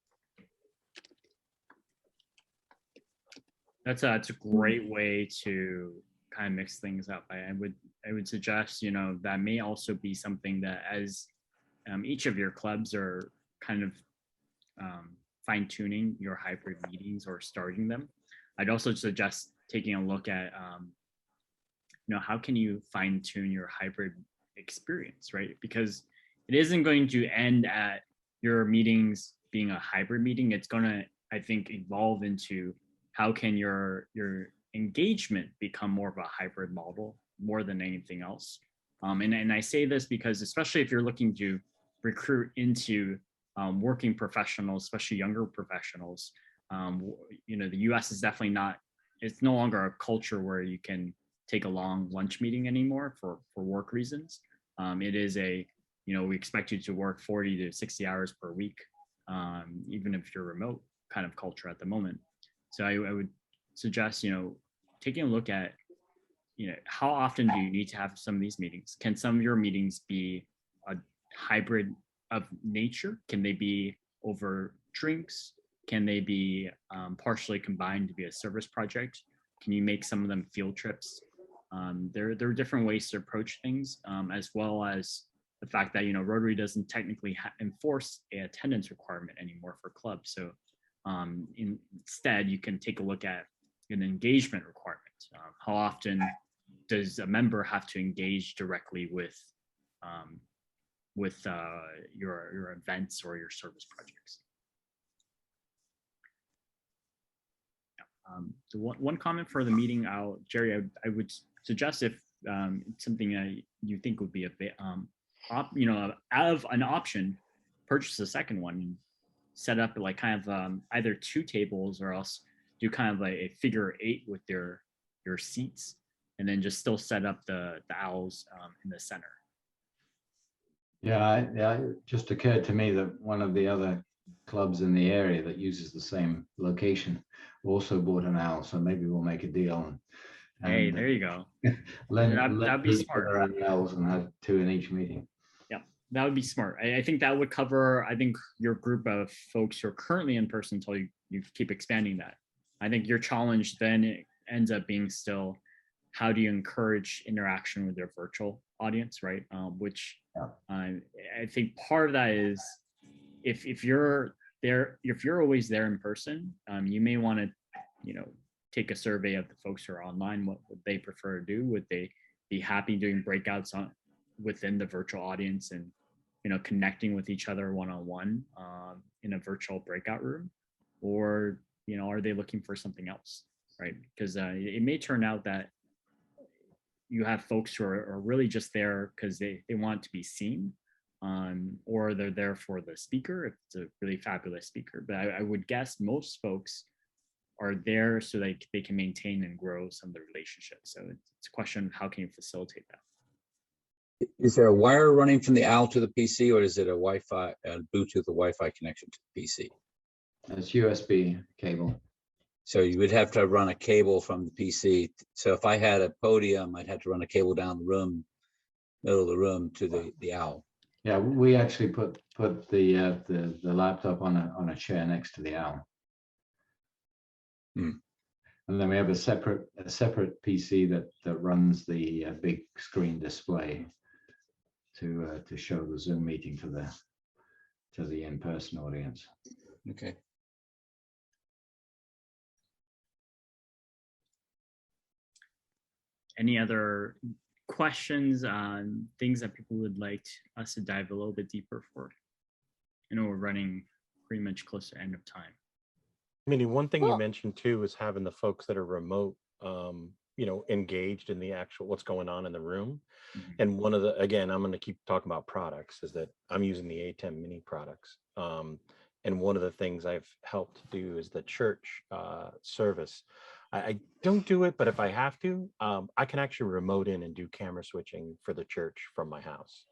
That's a great way to kind of mix things up. I would suggest, that may also be something that as each of your clubs are kind of fine tuning your hybrid meetings or starting them, I'd also suggest taking a look at, how can you fine tune your hybrid experience, right? Because it isn't going to end at your meetings being a hybrid meeting. It's going to, I think, evolve into how can your engagement become more of a hybrid model more than anything else. And I say this because, especially if you're looking to recruit into working professionals, especially younger professionals, the US is definitely it's no longer a culture where you can take a long lunch meeting anymore for work reasons. It is we expect you to work 40 to 60 hours per week, even if you're remote kind of culture at the moment. So I would suggest, taking a look at, how often do you need to have some of these meetings? Can some of your meetings be a hybrid of nature? Can they be over drinks? Can they be partially combined to be a service project? Can you make some of them field trips? There are different ways to approach things, as well as the fact that, Rotary doesn't technically enforce an attendance requirement anymore for clubs. So instead, you can take a look at an engagement requirement. How often does a member have to engage directly with your events or your service projects? So one comment for the meeting, Jerry, I would suggest, if it's something you think would be out of an option, purchase a second one and set up like kind of either 2 tables, or else do kind of like a figure 8 with your seats, and then just still set up the owls in the center. Yeah, it just occurred to me that one of the other clubs in the area that uses the same location also bought an owl, so maybe we'll make a deal. Hey, there you go. That'd be smart. Around owls and have 2 in each meeting. Yeah, that would be smart. I think that would cover, your group of folks who are currently in person until you keep expanding that. I think your challenge then ends up being still, how do you encourage interaction with your virtual audience, right? Which I think part of that is, if you're there, if you're always there in person, you may want to, take a survey of the folks who are online. What would they prefer to do? Would they be happy doing breakouts within the virtual audience and, connecting with each other one-on-one in a virtual breakout room? Or, are they looking for something else, right? Because it may turn out that you have folks who are really just there because they want to be seen, or they're there for the speaker if it's a really fabulous speaker. But I would guess most folks are there so they can maintain and grow some of the relationships. So it's a question of how can you facilitate that? Is there a wire running from the owl to the PC, or is it a Wi-Fi, Bluetooth or Wi-Fi connection to the PC? It's USB cable. So you would have to run a cable from the PC. So if I had a podium, I'd have to run a cable down the room, middle of the room to the owl. Yeah, we actually put the laptop on a chair next to the owl. Hmm. And then we have a separate PC that runs the big screen display to show the Zoom meeting to the in-person audience. Okay. Any other questions on things that people would like us to dive a little bit deeper for? I know we're running pretty much close to end of time. Minnie, one thing you Well- mentioned too is having the folks that are remote, engaged in the actual what's going on in the room. Mhm. And one of the, again, I'm going to keep talking about products, is that I'm using the A10 mini products. And one of the things I've helped do is the church service. I don't do it, but if I have to, I can actually remote in and do camera switching for the church from my house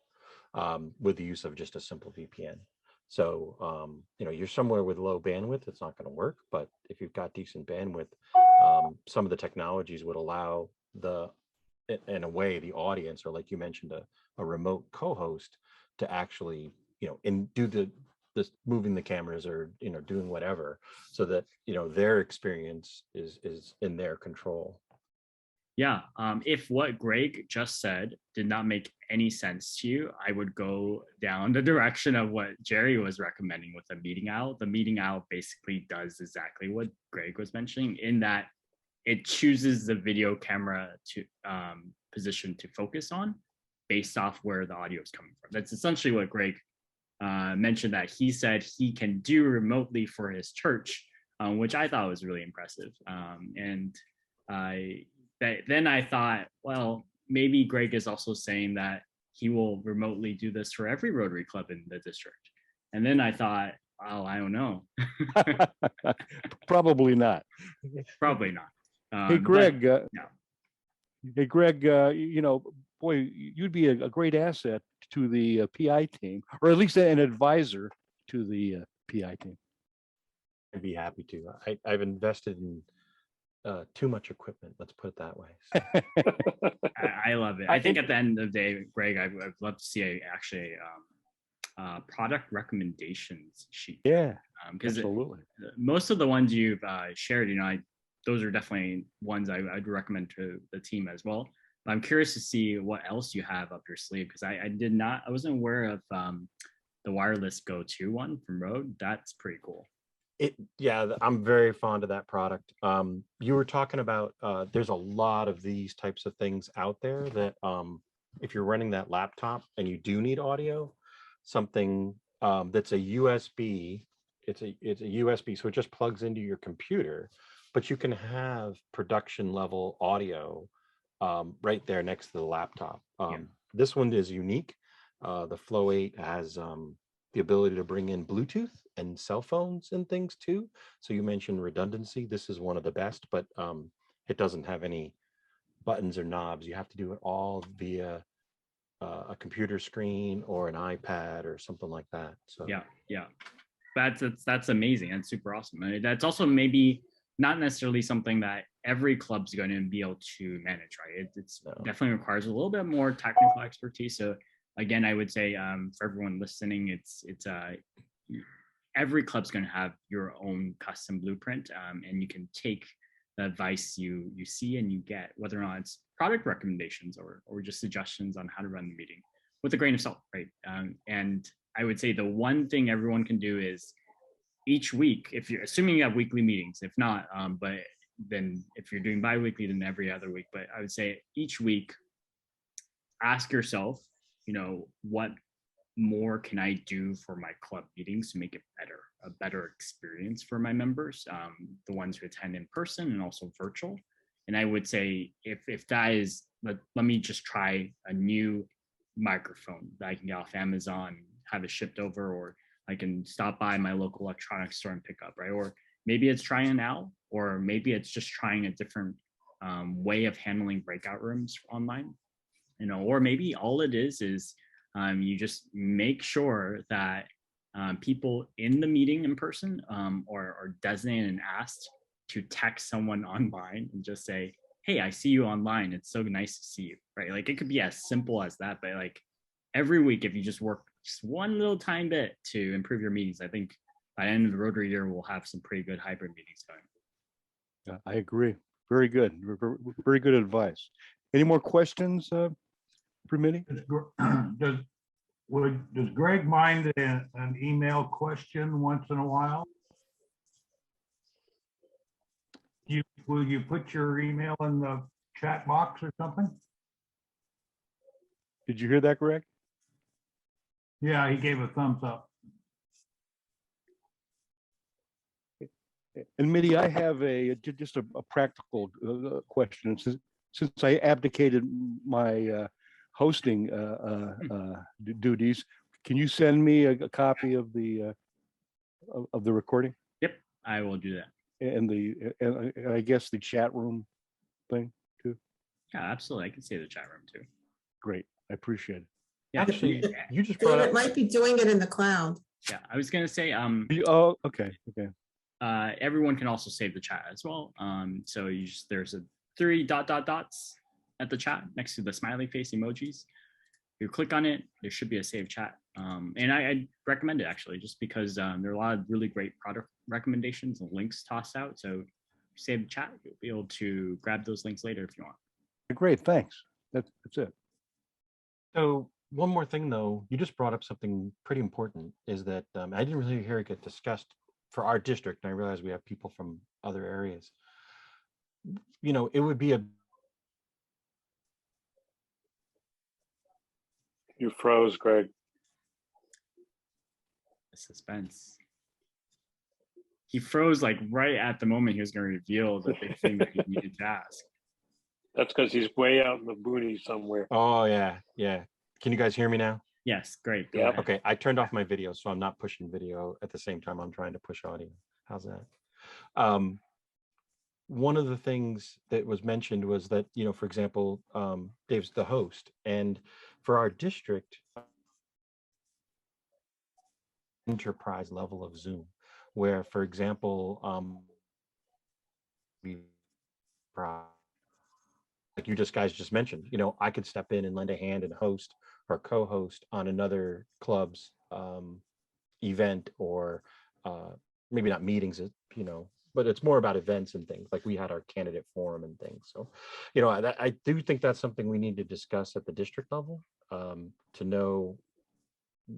with the use of just a simple VPN. So, you're somewhere with low bandwidth, it's not going to work. But if you've got decent bandwidth, some of the technologies would allow in a way, the audience, or like you mentioned, a remote co-host to actually, do this moving the cameras or, doing whatever, so that, their experience is in their control. Yeah, if what Greg just said did not make any sense to you, I would go down the direction of what Jerry was recommending with the meeting owl. The meeting owl basically does exactly what Greg was mentioning, in that it chooses the video camera to position to focus on based off where the audio is coming from. That's essentially what Greg mentioned, that he said he can do remotely for his church, which I thought was really impressive. Then I thought, well, maybe Greg is also saying that he will remotely do this for every Rotary Club in the district. And then I thought, oh, I don't know. Probably not. Probably not. Hey, Greg. no. Hey, Greg. Boy, you'd be a great asset to the PI team, or at least an advisor to the PI team. I'd be happy to. I've invested in too much equipment, let's put it that way. I love it. I think at the end of the day, Greg, I'd love to see a product recommendations sheet. Yeah, because absolutely. Most of the ones you've shared, those are definitely ones I'd recommend to the team as well. But I'm curious to see what else you have up your sleeve, because I wasn't aware of the wireless go-to one from Rode. That's pretty cool. I'm very fond of that product. You were talking about there's a lot of these types of things out there that if you're running that laptop and you do need audio, something that's a USB, it's a USB, so it just plugs into your computer, but you can have production level audio right there next to the laptop. This one is unique. The Flow 8 has the ability to bring in Bluetooth and cell phones and things too. So you mentioned redundancy. This is one of the best, but it doesn't have any buttons or knobs. You have to do it all via a computer screen or an iPad or something like that. So yeah, that's amazing. That's super awesome. That's also maybe not necessarily something that every club's going to be able to manage, right? It's definitely requires a little bit more technical expertise. So again, I would say for everyone listening, it's every club's going to have your own custom blueprint, and you can take the advice you see and you get, whether or not it's product recommendations or just suggestions on how to run the meeting, with a grain of salt, right? And I would say the one thing everyone can do is each week, if you're assuming you have weekly meetings, if not, but then if you're doing bi-weekly, then every other week. But I would say each week, ask yourself, what more can I do for my club meetings to make it a better experience for my members, the ones who attend in person and also virtual. And I would say if that is, let me just try a new microphone that I can get off Amazon, have it shipped over, or I can stop by my local electronics store and pick up, right? Or maybe it's trying an owl, or maybe it's just trying a different way of handling breakout rooms online. or maybe all it is you just make sure that people in the meeting in person are designated and asked to text someone online and just say, hey, I see you online. It's so nice to see you, right? Like it could be as simple as that, but like every week, if you just work just one little tiny bit to improve your meetings, I think by the end of the Rotary year, we'll have some pretty good hybrid meetings going. Yeah, I agree. Very good. Very good advice. Any more questions for Mitty? Does Greg mind an email question once in a while? Will you put your email in the chat box or something? Did you hear that, Greg? Yeah, he gave a thumbs up. And Mitty, I have just a practical question. Since I abdicated my hosting duties, can you send me a copy of the recording? Yep, I will do that. And I guess the chat room thing too. Yeah, absolutely. I can see the chat room too. Great, I appreciate it. Yeah. Actually, you just brought up. It might be doing it in the cloud. Yeah, I was gonna say. Oh, okay. Everyone can also save the chat as well. So there's 3 dots at the chat next to the smiley face emojis. You click on it, there should be a save chat. And I recommend it actually, just because there are a lot of really great product recommendations and links tossed out. So if you save the chat, you'll be able to grab those links later if you want. Great, thanks. That's it. So one more thing though, you just brought up something pretty important, is that I didn't really hear it get discussed for our district, and I realize we have people from other areas. It would be You froze, Greg. The suspense. He froze like right at the moment he was going to reveal the big thing that he needed to ask. That's because he's way out in the boonies somewhere. Oh yeah. Can you guys hear me now? Yes, great. Yeah. Okay, I turned off my video, so I'm not pushing video at the same time I'm trying to push audio. How's that? One of the things that was mentioned was that, for example, Dave's the host, and for our district, enterprise level of Zoom, where, for example, like you guys just mentioned, I could step in and lend a hand and host or co-host on another club's event, or maybe not meetings, but it's more about events and things. Like we had our candidate forum and things. So, I do think that's something we need to discuss at the district level, to know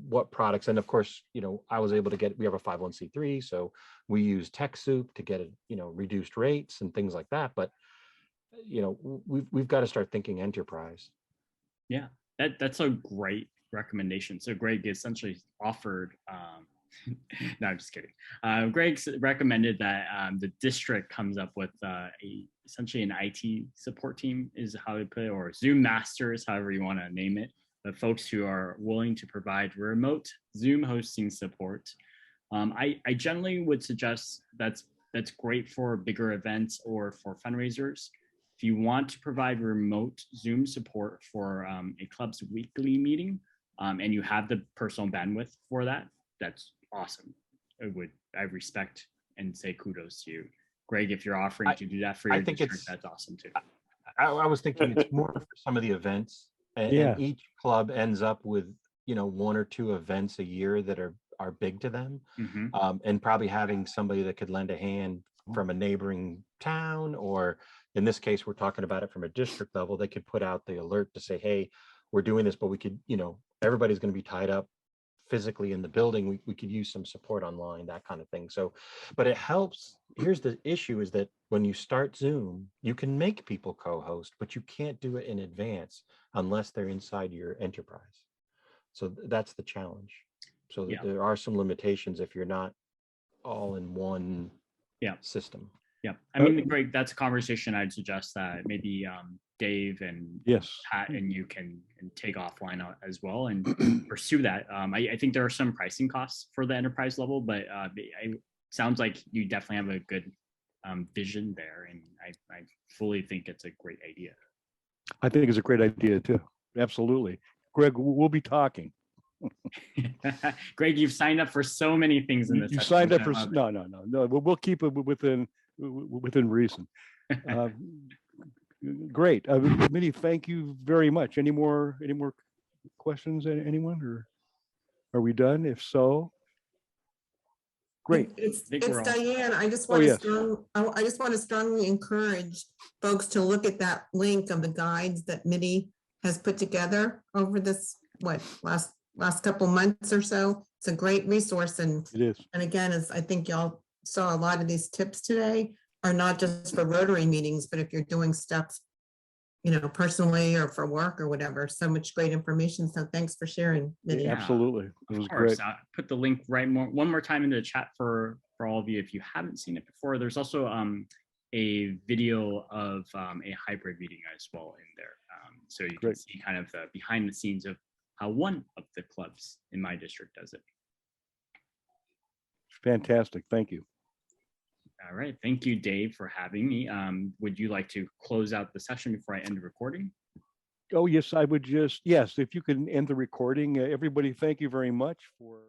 what products. And of course, I was able to we have a 501c3, so we use TechSoup to get reduced rates and things like that. But we've got to start thinking enterprise. Yeah, that's a great recommendation. So Greg essentially offered no, I'm just kidding. Greg recommended that the district comes up with essentially an IT support team, is how we put it, or Zoom masters, however you want to name it, but folks who are willing to provide remote Zoom hosting support. I generally would suggest that's great for bigger events or for fundraisers. If you want to provide remote Zoom support for a club's weekly meeting, and you have the personal bandwidth for that, that's awesome. I respect and say kudos to you, Greg. If you're offering to do that for your district, that's awesome too. I was thinking it's more for some of the events, and each club ends up with 1 or 2 events a year that are big to them, and probably having somebody that could lend a hand from a neighboring town, or in this case, we're talking about it from a district level. They could put out the alert to say, hey, we're doing this, but we could, everybody's going to be tied up physically in the building. We could use some support online, that kind of thing. So, but it helps. Here's the issue, is that when you start Zoom, you can make people co-host, but you can't do it in advance unless they're inside your enterprise. So that's the challenge. So there are some limitations if you're not all in one system. Yeah, I mean, Greg, that's a conversation I'd suggest that maybe Dave and Pat and you can take offline as well and pursue that. I think there are some pricing costs for the enterprise level, but it sounds like you definitely have a good vision there, and I fully think it's a great idea. I think it's a great idea too. Absolutely. Greg, we'll be talking. Greg, you've signed up for so many things in this. You session, signed up I for, love it. no, we'll keep it within reason. Great. Mitty, thank you very much. Any more questions, anyone, or are we done? If so, great. It's think we're all set. Diane. I just Oh, want to yes. I just want to strongly encourage folks to look at that link of the guides that Mitty has put together over this, last couple months or so. It's a great resource. And It is. And again, as I think y'all saw, a lot of these tips today are not just for Rotary meetings, but if you're doing stuff, personally or for work or whatever, so much great information. So thanks for sharing, Mitty. Yeah, Absolutely. It was Of course, great. I'll put the link one more time into the chat for all of you if you haven't seen it before. There's also a video of a hybrid meeting as well in there, so you can Great. see kind of the behind the scenes of how one of the clubs in my district does it. Fantastic. Thank you. All right, thank you, Dave, for having me. Would you like to close out the session before I end the recording? Oh, yes, I would just, yes, if you can end the recording. Everybody, thank you very much for.